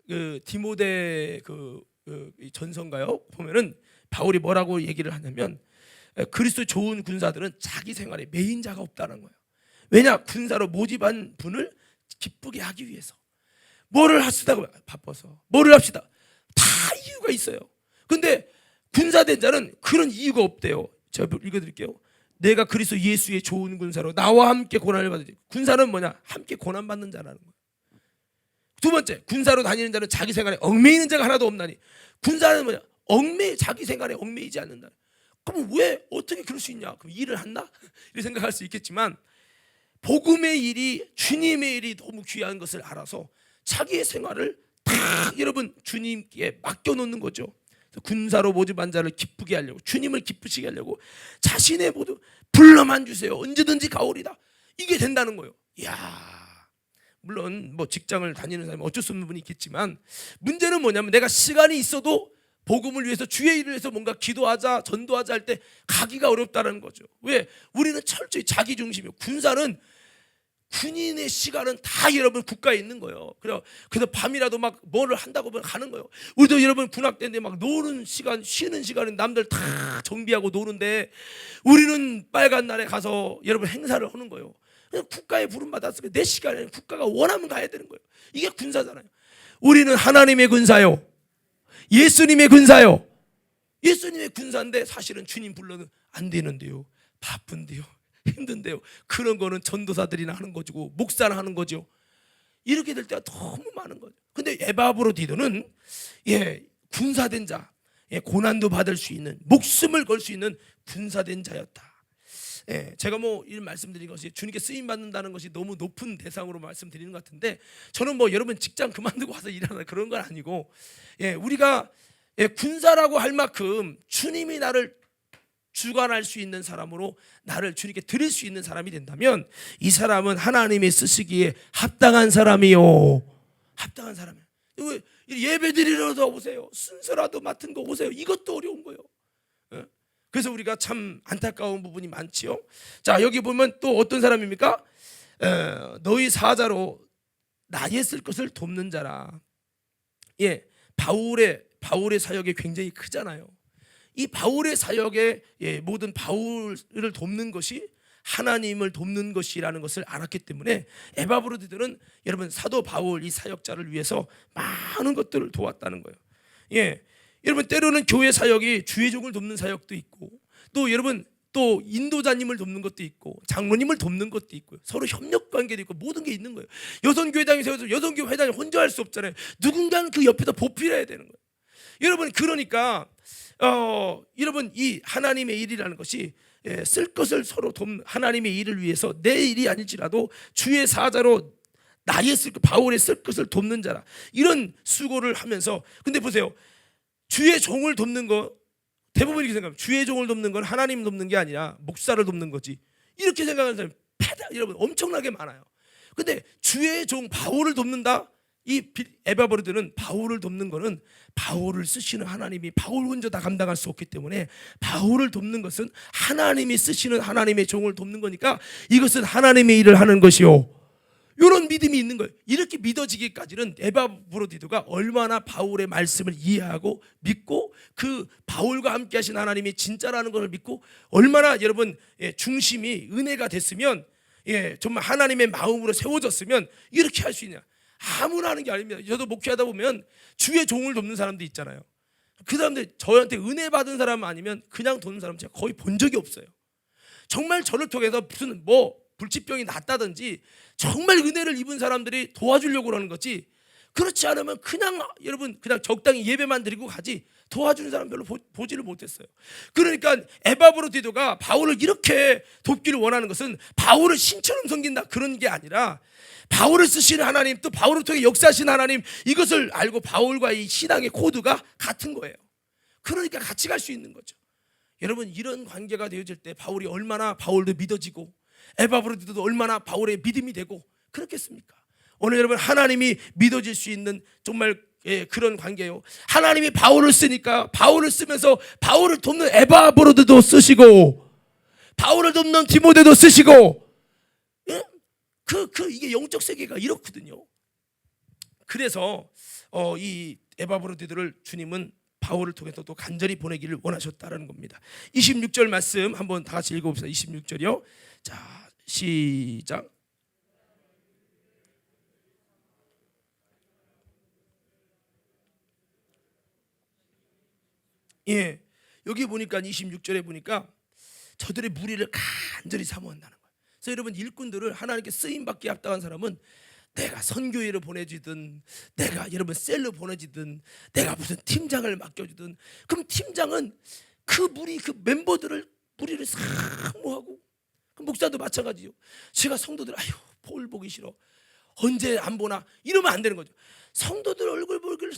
그 디모데 전서인가요? 보면은 바울이 뭐라고 얘기를 하냐면, 그리스도 좋은 군사들은 자기 생활에 매인자가 없다는 거예요. 왜냐? 군사로 모집한 분을 기쁘게 하기 위해서. 뭐를 하시다고 바빠서. 뭐를 합시다. 다 이유가 있어요. 근데 군사된 자는 그런 이유가 없대요. 제가 읽어드릴게요. 내가 그리스도 예수의 좋은 군사로 나와 함께 고난을 받으리. 군사는 뭐냐? 함께 고난받는 자라는 거예요. 두 번째, 군사로 다니는 자는 자기 생활에 얽매이는 자가 하나도 없나니. 군사는 뭐냐? 자기 생활에 얽매이지 않는다. 그럼 왜 어떻게 그럴 수 있냐? 그럼 일을 한다? 이렇게 생각할 수 있겠지만, 복음의 일이, 주님의 일이 너무 귀한 것을 알아서 자기의 생활을 다 여러분 주님께 맡겨놓는 거죠. 군사로 모집한 자를 기쁘게 하려고, 주님을 기쁘시게 하려고 자신의 모두 불러만 주세요, 언제든지 가오리다, 이게 된다는 거예요. 이야, 물론 뭐 직장을 다니는 사람이 어쩔 수 없는 분이 있겠지만, 문제는 뭐냐면, 내가 시간이 있어도 복음을 위해서, 주의 일을 위해서 뭔가 기도하자, 전도하자 할 때 가기가 어렵다는 거죠. 왜? 우리는 철저히 자기 중심이에요. 군사는 군인의 시간은 다 여러분 국가에 있는 거예요. 그래서 밤이라도 막 뭐를 한다고 가는 거예요. 우리도 여러분 군악 때인데 막 노는 시간, 쉬는 시간은 남들 다 정비하고 노는데 우리는 빨간 날에 가서 여러분 행사를 하는 거예요. 국가에 부름 받았으면 내 시간에 국가가 원하면 가야 되는 거예요. 이게 군사잖아요. 우리는 하나님의 군사요, 예수님의 군사요. 예수님의 군사인데 사실은 주님 불러는 안 되는데요, 바쁜데요, 힘든데요. 그런 거는 전도사들이나 하는 거고 목사나 하는 거죠. 이렇게 될 때가 너무 많은 거죠. 근데 에바브로디도는 군사된 자, 고난도 받을 수 있는, 목숨을 걸 수 있는 군사된 자였다. 제가 이 말씀드린 것이 주님께 쓰임 받는다는 것이 너무 높은 대상으로 말씀드리는 것 같은데, 저는 여러분 직장 그만두고 와서 일하는 그런 건 아니고, 우리가 군사라고 할 만큼 주님이 나를 주관할 수 있는 사람으로 나를 주님께 드릴 수 있는 사람이 된다면 이 사람은 하나님이 쓰시기에 합당한 사람이요, 합당한 사람이에요. 예배 드리러도 오세요, 순서라도 맡은 거 오세요. 이것도 어려운 거예요. 그래서 우리가 참 안타까운 부분이 많지요. 자, 여기 보면 또 어떤 사람입니까? 너희 사자로 나의 쓸 것을 돕는 자라. 바울의 사역이 굉장히 크잖아요. 이 바울의 사역에 모든 바울을 돕는 것이 하나님을 돕는 것이라는 것을 알았기 때문에 에바브로디들은 여러분 사도 바울 이 사역자를 위해서 많은 것들을 도왔다는 거예요. 여러분 때로는 교회 사역이 주의 종을 돕는 사역도 있고, 또 여러분 또 인도자님을 돕는 것도 있고, 장로님을 돕는 것도 있고요. 서로 협력 관계도 있고, 모든 게 있는 거예요. 여성교회당이 세워서 여성교회 회장이 혼자 할 수 없잖아요. 누군가는 그 옆에서 보필해야 되는 거예요. 여러분 그러니까 여러분 이 하나님의 일이라는 것이 쓸 것을 서로 돕는, 하나님의 일을 위해서 내 일이 아닐지라도 주의 사자로 나의 바울의 쓸 것을 돕는 자라, 이런 수고를 하면서. 근데 보세요, 주의 종을 돕는 거 대부분 이렇게 생각합니다. 주의 종을 돕는 건 하나님 돕는 게 아니라 목사를 돕는 거지, 이렇게 생각하는 사람이 여러분 엄청나게 많아요. 근데 주의 종 바울을 돕는다, 이 에바브로드는 바울을 돕는 거는 바울을 쓰시는 하나님이 바울 혼자 다 감당할 수 없기 때문에 바울을 돕는 것은 하나님이 쓰시는 하나님의 종을 돕는 거니까 이것은 하나님의 일을 하는 것이요, 이런 믿음이 있는 거예요. 이렇게 믿어지기까지는 에바브로디도가 얼마나 바울의 말씀을 이해하고 믿고 그 바울과 함께 하신 하나님이 진짜라는 것을 믿고 얼마나 여러분 중심이 은혜가 됐으면, 정말 하나님의 마음으로 세워졌으면 이렇게 할 수 있냐. 아무나 하는 게 아닙니다. 저도 목회하다 보면 주의 종을 돕는 사람도 있잖아요. 그 사람들 저한테 은혜 받은 사람 아니면 그냥 돕는 사람 제가 거의 본 적이 없어요. 정말 저를 통해서 무슨 불치병이 났다든지 정말 은혜를 입은 사람들이 도와주려고 하는 거지, 그렇지 않으면 그냥 여러분 그냥 적당히 예배만 드리고 가지 도와주는 사람 별로 보지를 못했어요. 그러니까 에바브로디도가 바울을 이렇게 돕기를 원하는 것은 바울을 신처럼 섬긴다 그런 게 아니라 바울을 쓰시는 하나님, 또 바울을 통해 역사하신 하나님, 이것을 알고 바울과 이 신앙의 코드가 같은 거예요. 그러니까 같이 갈 수 있는 거죠. 여러분 이런 관계가 되어질 때 바울이 얼마나 바울도 믿어지고 에바브로디도도 얼마나 바울의 믿음이 되고 그렇겠습니까? 오늘 여러분 하나님이 믿어질 수 있는 정말 그런 관계예요. 하나님이 바울을 쓰니까 바울을 쓰면서 바울을 돕는 에바브로디도 쓰시고 바울을 돕는 디모데도 쓰시고, 이게 영적 세계가 이렇거든요. 그래서 이 에바브로디들을 주님은 바울을 통해서 또 간절히 보내기를 원하셨다는 겁니다. 26절 말씀 한번 다 같이 읽어봅시다. 26절이요. 자, 시작. 여기 보니까 26절에 보니까 저들의 무리를 간절히 사모한다는 거예요. 그래서 여러분 일꾼들을 하나님께 쓰임 받기 합당한 사람은 내가 선교회를 보내주든 내가 여러분 셀로 보내주든 내가 무슨 팀장을 맡겨주든, 그럼 팀장은 그 무리를 사모하고, 그 목사도 마찬가지죠. 제가 성도들 볼 보기 싫어, 언제 안 보나 이러면 안 되는 거죠. 성도들 얼굴 보기를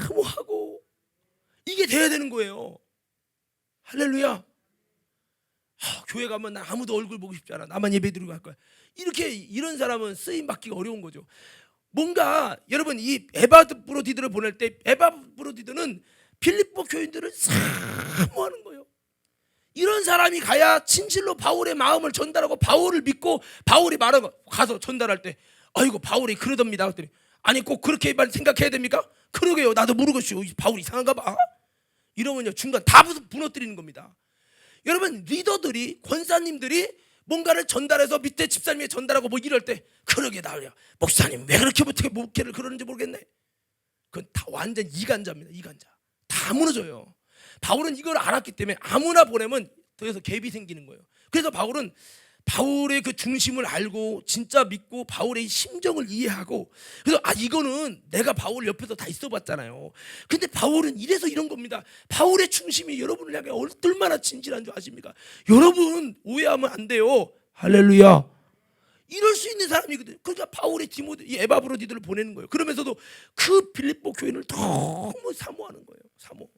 사모하고 이게 돼야 되는 거예요. 할렐루야. 교회 가면 나 아무도 얼굴 보고 싶지 않아, 나만 예배 드리고 할 거야. 이런 사람은 쓰임 받기가 어려운 거죠. 뭔가 여러분 이 에바브로디들을 보낼 때 에바브로디들은 빌립보 교인들을 사모하는 거예요. 이런 사람이 가야 진실로 바울의 마음을 전달하고 바울을 믿고 바울이 말한 거 가서 전달할 때 아이고 바울이 그러답니다 그랬더니 아니 꼭 그렇게 생각해야 됩니까? 그러게요 나도 모르겠어요 바울 이상한가 봐 이러면요 중간 다 무너뜨리는 겁니다. 여러분 리더들이 권사님들이 뭔가를 전달해서 밑에 집사님이 전달하고 뭐 이럴 때 그러게 나와요 목사님 왜 그렇게 못해 목회를 그러는지 모르겠네. 그건 다 완전 이간자입니다. 이간자 다 무너져요. 바울은 이걸 알았기 때문에 아무나 보내면 더해서 갭이 생기는 거예요. 그래서 바울은 바울의 그 중심을 알고 진짜 믿고 바울의 심정을 이해하고 그래서 이거는 내가 바울 옆에서 다 있어봤잖아요. 근데 바울은 이래서 이런 겁니다. 바울의 중심이 여러분을 향해 얼마나 진실한 줄 아십니까? 여러분 오해하면 안 돼요. 할렐루야. 이럴 수 있는 사람이거든요. 그러니까 바울의 디모데, 이 에바브로디들을 보내는 거예요. 그러면서도 그 빌립보 교인을 너무 사모하는 거예요. 사모.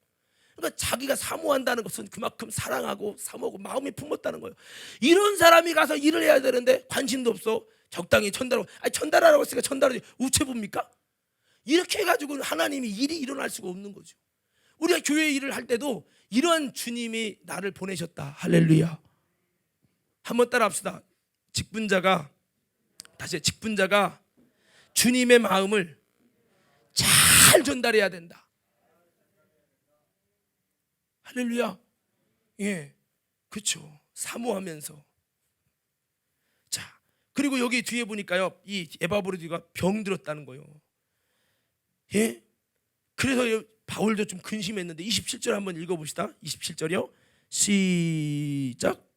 그러니까 자기가 사모한다는 것은 그만큼 사랑하고 사모하고 마음이 품었다는 거예요. 이런 사람이 가서 일을 해야 되는데 관심도 없어. 적당히 전달하고 전달하라고 했으니까 전달하지 우체부입니까? 이렇게 해가지고 하나님이 일이 일어날 수가 없는 거죠. 우리가 교회 일을 할 때도 이런 주님이 나를 보내셨다. 할렐루야. 한번 따라 합시다. 직분자가 주님의 마음을 잘 전달해야 된다. 할렐루야. 예, 그렇죠. 사모하면서. 자, 그리고 여기 뒤에 보니까요, 이 에바브로디가 병들었다는 거예요. 예, 그래서 바울도 좀 근심했는데 27절 한번 읽어봅시다. 27절이요. 시작.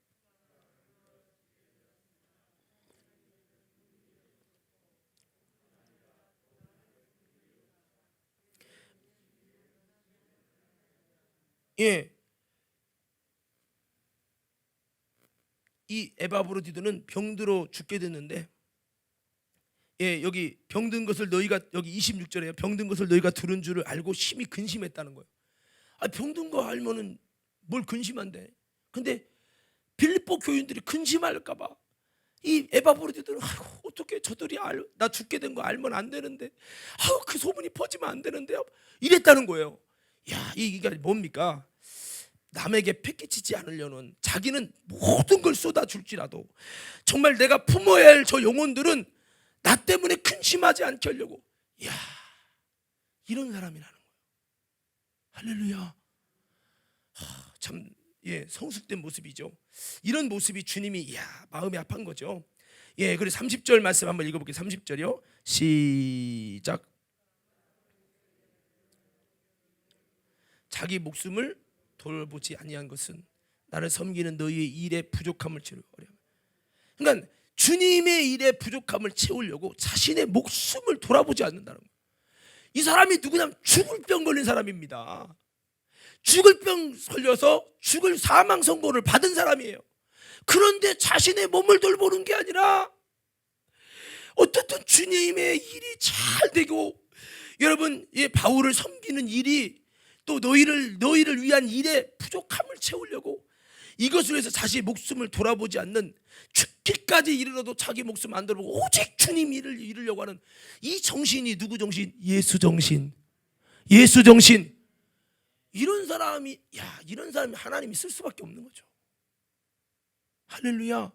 예, 이 에바브로디도는 병들어 죽게 됐는데, 예, 여기 병든 것을 너희가 여기 26절에요. 병든 것을 너희가 들은 줄을 알고 심히 근심했다는 거예요. 병든 거 알면은 뭘 근심한데? 근데 빌립보 교인들이 근심할까봐 이 에바브로디들은 어떻게 저들이 나 죽게 된 거 알면 안 되는데, 그 소문이 퍼지면 안 되는데요. 이랬다는 거예요. 야, 이게 뭡니까? 남에게 패기치지 않으려는 자기는 모든 걸 쏟아줄지라도 정말 내가 품어야 할 저 영혼들은 나 때문에 근심하지 않게 하려고. 야, 이런 사람이라는 거예요. 할렐루야. 참, 예, 성숙된 모습이죠. 이런 모습이 주님이 마음이 아픈 거죠. 예, 그래서 30절 말씀 한번 읽어볼게요. 30절이요. 시작. 자기 목숨을 돌보지 아니한 것은 나를 섬기는 너희의 일의 부족함을 채우려고. 그러니까 주님의 일의 부족함을 채우려고 자신의 목숨을 돌아보지 않는다는 거예요. 이 사람이 누구냐면 죽을 병 걸린 사람입니다. 죽을 병 걸려서 죽을 사망 선고를 받은 사람이에요. 그런데 자신의 몸을 돌보는 게 아니라 어떻든 주님의 일이 잘 되고, 여러분, 바울을 섬기는 일이 또 너희를 위한 일에 부족함을 채우려고 이것을 위해서 자신의 목숨을 돌아보지 않는, 죽기까지 이르러도 자기 목숨 안 돌아보고 오직 주님 일을 이루려고 하는 이 정신이 누구 정신? 예수 정신. 예수 정신. 이런 사람이 하나님이 쓸 수밖에 없는 거죠. 할렐루야.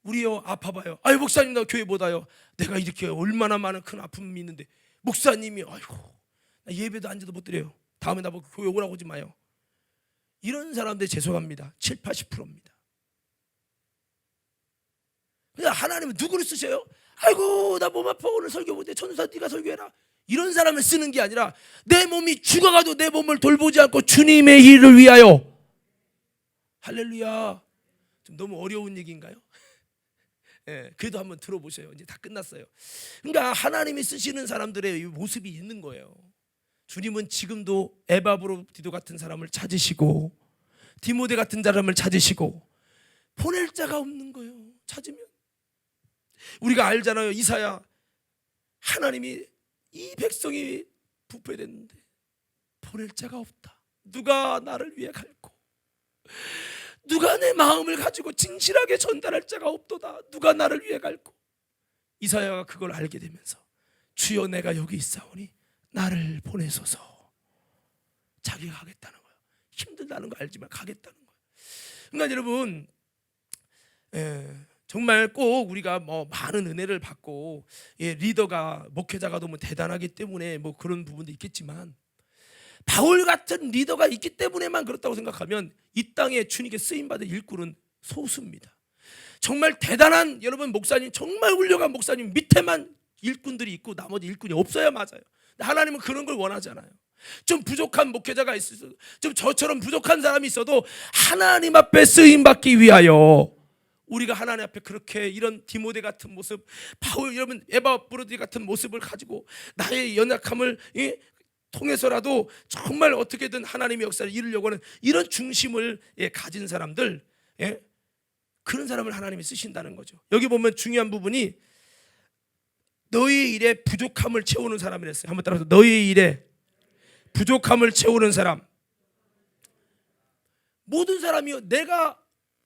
우리요 아파봐요. 목사님 나 교회 못 와요. 내가 이렇게 얼마나 많은 큰 아픔이 있는데 목사님이 나 예배도 앉아도 못 드려요. 다음에 나보고 교회 오라고 하지 마요. 이런 사람들 죄송합니다. 70-80%입니다. 그러니까 하나님은 누구를 쓰셔요? 나 몸 아파 오늘 설교 못해. 천사 네가 설교해라. 이런 사람을 쓰는 게 아니라 내 몸이 죽어가도 내 몸을 돌보지 않고 주님의 일을 위하여. 할렐루야. 좀 너무 어려운 얘기인가요? 예, 그래도 한번 들어보세요. 이제 다 끝났어요. 그러니까 하나님이 쓰시는 사람들의 이 모습이 있는 거예요. 주님은 지금도 에바브로디도 같은 사람을 찾으시고 디모데 같은 사람을 찾으시고 보낼 자가 없는 거예요. 찾으면 우리가 알잖아요. 이사야, 하나님이 이 백성이 부패됐는데 보낼 자가 없다. 누가 나를 위해 갈고 누가 내 마음을 가지고 진실하게 전달할 자가 없도다. 누가 나를 위해 갈고. 이사야가 그걸 알게 되면서 주여 내가 여기 있사오니 나를 보내소서. 자기가 가겠다는 거예요. 힘들다는 거 알지만 가겠다는 거예요. 그러니까 여러분, 정말 꼭 우리가 뭐 많은 은혜를 받고 리더가 목회자가 너무 대단하기 때문에 뭐 그런 부분도 있겠지만, 바울 같은 리더가 있기 때문에만 그렇다고 생각하면 이 땅에 주님께 쓰임 받을 일꾼은 소수입니다. 정말 대단한 여러분 목사님, 정말 훌륭한 목사님 밑에만 일꾼들이 있고 나머지 일꾼이 없어야 맞아요. 하나님은 그런 걸 원하잖아요. 좀 부족한 목회자가 있어서, 좀 저처럼 부족한 사람이 있어도 하나님 앞에 쓰임 받기 위하여 우리가 하나님 앞에 그렇게 이런 디모데 같은 모습, 바울 여러분 에바 브로디 같은 모습을 가지고 나의 연약함을 통해서라도 정말 어떻게든 하나님의 역사를 이루려고 하는 이런 중심을 가진 사람들, 그런 사람을 하나님이 쓰신다는 거죠. 여기 보면 중요한 부분이 너희 일에 부족함을 채우는 사람이랬어요. 한번 따라서, 너희 일에 부족함을 채우는 사람. 모든 사람이요, 내가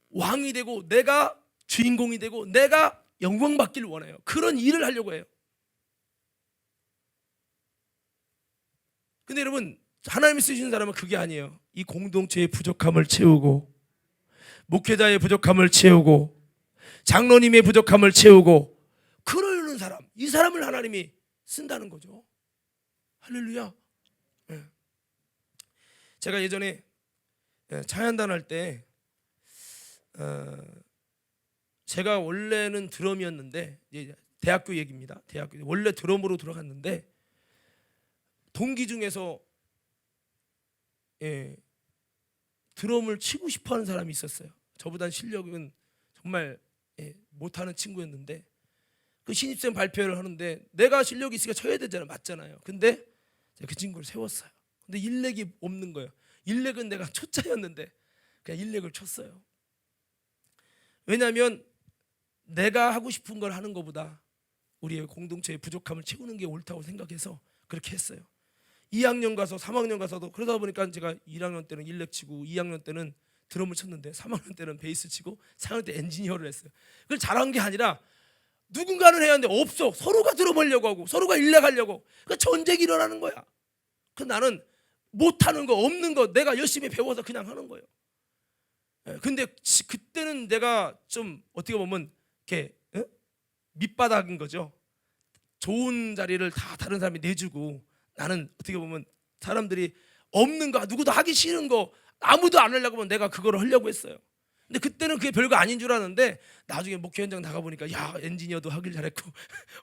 왕이 되고 내가 주인공이 되고 내가 영광 받기를 원해요. 그런 일을 하려고 해요. 근데 여러분, 하나님이 쓰시는 사람은 그게 아니에요. 이 공동체의 부족함을 채우고, 목회자의 부족함을 채우고, 장로님의 부족함을 채우고, 그러는 사람, 이 사람을 하나님이 쓴다는 거죠. 할렐루야. 제가 예전에 찬양단 할 때, 제가 원래는 드럼이었는데, 대학교 얘기입니다. 대학교 원래 드럼으로 들어갔는데, 동기 중에서 드럼을 치고 싶어하는 사람이 있었어요. 저보다 실력은 정말 못하는 친구였는데, 그 신입생 발표를 하는데 내가 실력이 있으니까 쳐야 되잖아요. 맞잖아요. 근데 제가 그 친구를 세웠어요. 근데 일렉이 없는 거예요. 일렉은 내가 초짜였는데 그냥 일렉을 쳤어요. 왜냐하면 내가 하고 싶은 걸 하는 것보다 우리의 공동체의 부족함을 채우는 게 옳다고 생각해서 그렇게 했어요. 2학년 가서 3학년 가서도 그러다 보니까 제가 1학년 때는 일렉 치고 2학년 때는 드럼을 쳤는데 3학년 때는 베이스 치고 4학년 때 엔지니어를 했어요. 그걸 잘한 게 아니라 누군가는 해야 하는데 없어. 서로가 드럼하려고 하고 서로가 일렉 하려고. 그러니까 전쟁이 일어나는 거야. 그 나는 못하는 거, 없는 거 내가 열심히 배워서 그냥 하는 거예요. 근데 그때는 내가 좀 어떻게 보면 이렇게 밑바닥인 거죠. 좋은 자리를 다 다른 사람이 내주고, 나는 어떻게 보면 사람들이 없는 거, 누구도 하기 싫은 거, 아무도 안 하려고 하면 내가 그거를 하려고 했어요. 근데 그때는 그게 별거 아닌 줄 알았는데 나중에 목회 현장 나가보니까 야, 엔지니어도 하길 잘했고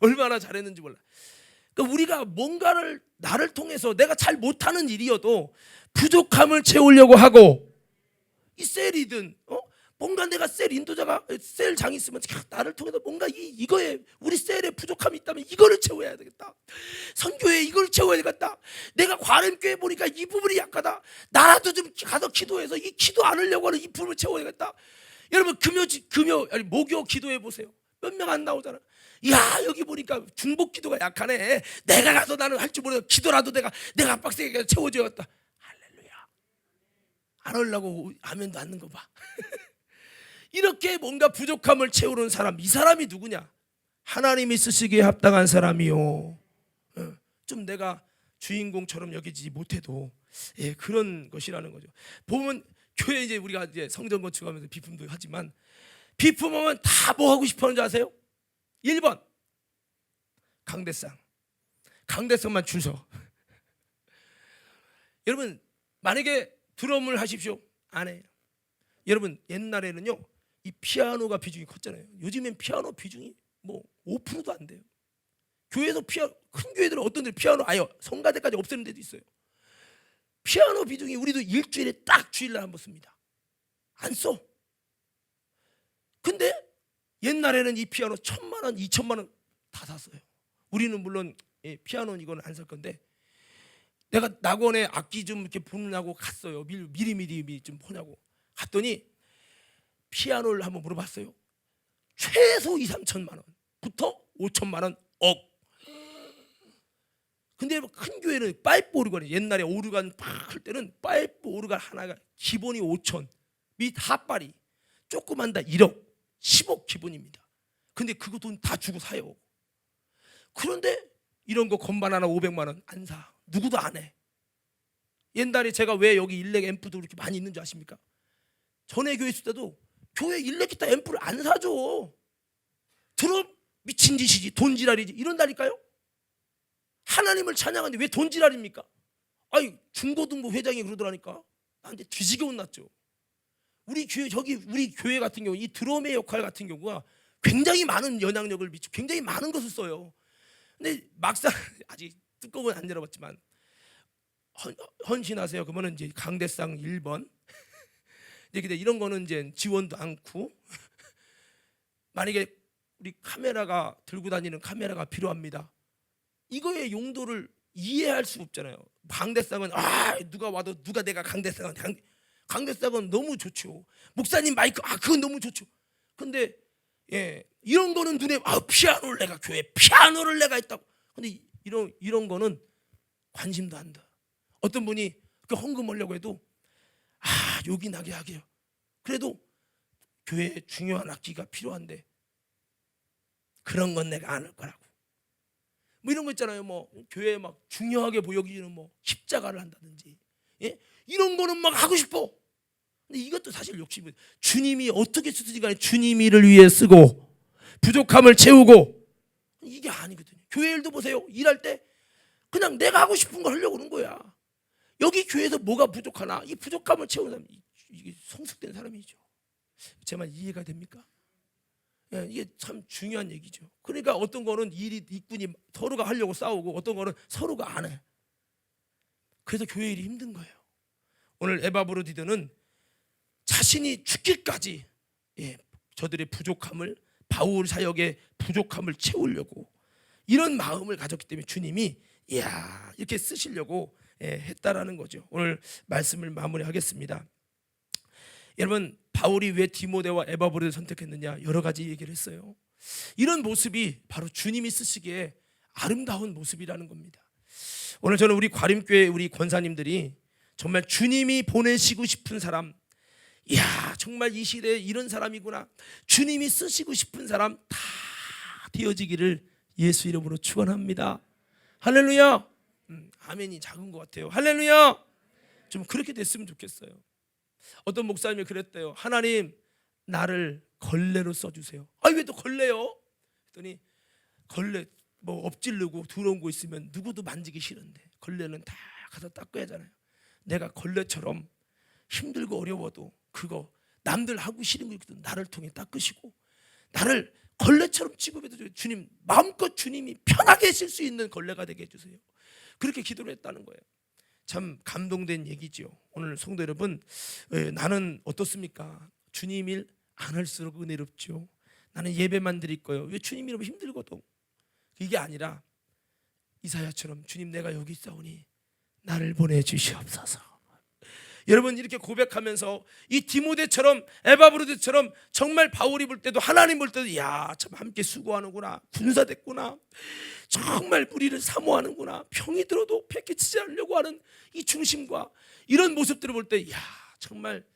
얼마나 잘했는지 몰라. 그러니까 우리가 뭔가를 나를 통해서 내가 잘 못하는 일이어도 부족함을 채우려고 하고, 이 셀이든 뭔가 내가 셀 인도자가 셀 장이 있으면 나를 통해서 뭔가 이거에 우리 셀에 부족함이 있다면 이거를 채워야 되겠다. 선교에 이걸 채워야 되겠다. 내가 과렘교회 보니까 이 부분이 약하다. 나라도 좀 가서 기도해서 이 기도 안 하려고 하는 이 부분을 채워야 되겠다. 여러분 목요 기도해 보세요. 몇 명 안 나오잖아. 야, 여기 보니까 중복 기도가 약하네. 내가 가서 나는 할 줄 모르고 기도라도 내가 빡세게 채워줘야겠다. 할렐루야. 안 하려고 하면도 않는 거 봐. 이렇게 뭔가 부족함을 채우는 사람, 이 사람이 누구냐? 하나님이 쓰시기에 합당한 사람이요. 좀 내가 주인공처럼 여기지 못해도 그런 것이라는 거죠. 보면 교회 이제 우리가 이제 성전 건축하면서 비품도 하지만, 비품하면 다 뭐 하고 싶어하는지 아세요? 1번 강대상. 강대상만 줄 서. 여러분, 만약에 드럼을 하십시오. 안 해요. 여러분, 옛날에는요 이 피아노가 비중이 컸잖아요. 요즘엔 피아노 비중이 뭐 5%도 안 돼요. 교회에서 큰 교회들은 어떤 데 피아노 아예 성가대까지 없애는 데도 있어요. 피아노 비중이 우리도 일주일에 딱 주일날 한 번 씁니다. 안 써. 근데 옛날에는 이 피아노 1,000만 원, 2,000만 원 다 샀어요. 우리는 물론 피아노는 이건 안 살 건데, 내가 낙원에 악기 좀 이렇게 보느냐고 갔어요. 미리 좀 보냐고 갔더니 피아노를 한번 물어봤어요. 최소 2, 3천만 원부터 5천만 원 억. 근데 큰 교회는 파이프 오르간이, 옛날에 오르간 팍 할 때는 파이프 오르간 하나가 기본이 5천, 및 핫발이 조그만 다 1억, 10억 기본입니다. 근데 그거 돈 다 주고 사요. 그런데 이런 거 건반 하나 500만 원 안 사. 누구도 안 해. 옛날에 제가 왜 여기 일렉 앰프도 이렇게 많이 있는 줄 아십니까? 전에 교회 있을 때도 교회 일렉기타 앰프를 안 사줘. 들어 미친 짓이지, 돈지랄이지 이런다니까요. 하나님을 찬양하는데 왜 돈지랄입니까? 아니 중고등부 회장이 그러더라니까. 나한테 뒤지게 혼났죠. 우리 교회 같은 경우 이 드럼의 역할 같은 경우가 굉장히 많은 영향력을 미치고 굉장히 많은 것을 써요. 근데 막상 아직 뚜껑은 안 열어봤지만 헌신하세요. 그러면 이제 강대상 1번. 근데 이런 거는 이제 지원도 않고 만약에 우리 카메라가 들고 다니는 카메라가 필요합니다. 이거의 용도를 이해할 수 없잖아요. 강대상은 누가 와도 누가 내가 강대상은 너무 좋죠. 목사님 마이크 그건 너무 좋죠. 근데 이런 거는 눈에 피아노를 내가 교회 피아노를 내가 했다고. 근데 이런 거는 관심도 안 둬. 어떤 분이 그 헌금하려고 해도 욕이 나게 하게요. 그래도 교회에 중요한 악기가 필요한데 그런 건 내가 안 할 거라고. 뭐 이런 거 있잖아요. 뭐 교회에 막 중요하게 보여지는 뭐 십자가를 한다든지, 이런 거는 막 하고 싶어. 근데 이것도 사실 욕심이에요. 주님이 어떻게 쓰든지 간에 주님이 이를 위해 쓰고 부족함을 채우고 이게 아니거든요. 교회 일도 보세요. 일할 때 그냥 내가 하고 싶은 걸 하려고 하는 거야. 여기 교회에서 뭐가 부족하나 이 부족함을 채우는 사람, 이게 성숙된 사람이죠. 제 말 이해가 됩니까? 이게 참 중요한 얘기죠. 그러니까 어떤 거는 일꾼이 서로가 하려고 싸우고 어떤 거는 서로가 안 해. 그래서 교회 일이 힘든 거예요. 오늘 에바브로디드는 자신이 죽기까지 저들의 부족함을, 바울 사역의 부족함을 채우려고 이런 마음을 가졌기 때문에 주님이 이렇게 쓰시려고 했다라는 거죠. 오늘 말씀을 마무리하겠습니다. 여러분, 바울이 왜 디모데와 에바브로를 선택했느냐 여러 가지 얘기를 했어요. 이런 모습이 바로 주님이 쓰시기에 아름다운 모습이라는 겁니다. 오늘 저는 우리 과림교회 우리 권사님들이 정말 주님이 보내시고 싶은 사람, 정말 이 시대에 이런 사람이구나, 주님이 쓰시고 싶은 사람 다 되어지기를 예수 이름으로 축원합니다. 할렐루야. 아멘이 작은 것 같아요. 할렐루야. 좀 그렇게 됐으면 좋겠어요. 어떤 목사님이 그랬대요. 하나님 나를 걸레로 써주세요. 왜 또 걸레요? 그랬더니 걸레 뭐 엎질르고 더러운 거 있으면 누구도 만지기 싫은데 걸레는 다 가서 닦아야 하잖아요. 내가 걸레처럼 힘들고 어려워도 그거 남들 하고 싫은 거 있거든 나를 통해 닦으시고 나를 걸레처럼 취급해도 주님 마음껏 주님이 편하게 쓸 수 있는 걸레가 되게 해주세요. 그렇게 기도를 했다는 거예요. 참 감동된 얘기죠. 오늘 성도 여러분, 나는 어떻습니까? 주님 일 안 할수록 은혜롭죠. 나는 예배만 드릴 거예요. 왜 주님 이러면 힘들거든. 이게 아니라 이사야처럼 주님 내가 여기 있사오니 나를 보내주시옵소서. 여러분 이렇게 고백하면서 이 디모데처럼 에바브로드처럼 정말 바울이 볼 때도 하나님 볼 때도 참 함께 수고하는구나, 군사 됐구나, 정말 우리를 사모하는구나, 병이 들어도 패키치지 않으려고 하는 이 중심과 이런 모습들을 볼 때 정말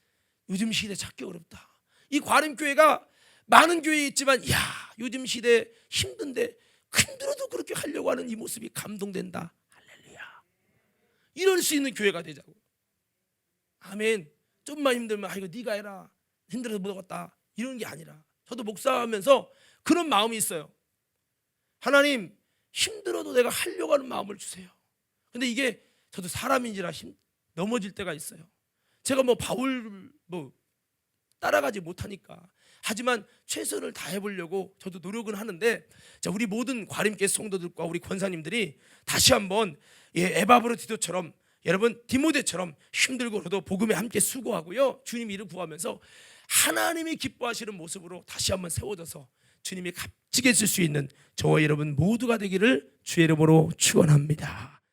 요즘 시대 찾기 어렵다. 이 과림교회가 많은 교회에 있지만 요즘 시대에 힘든데 힘들어도 그렇게 하려고 하는 이 모습이 감동된다. 할렐루야. 이럴 수 있는 교회가 되자고. 아멘. 좀만 힘들면 이거 네가 해라, 힘들어서 못 하겠다 이런 게 아니라, 저도 목사하면서 그런 마음이 있어요. 하나님 힘들어도 내가 하려고 하는 마음을 주세요. 근데 이게 저도 사람인지라 넘어질 때가 있어요. 제가 바울 따라가지 못하니까, 하지만 최선을 다해보려고 저도 노력은 하는데, 우리 모든 과림교회 성도들과 우리 권사님들이 다시 한번 에바브로디도처럼, 여러분 디모데처럼 힘들고도 복음에 함께 수고하고요, 주님 이를 구하면서 하나님이 기뻐하시는 모습으로 다시 한번 세워져서 주님이 값지게 쓸 수 있는 저와 여러분 모두가 되기를 주의 이름으로 축원합니다.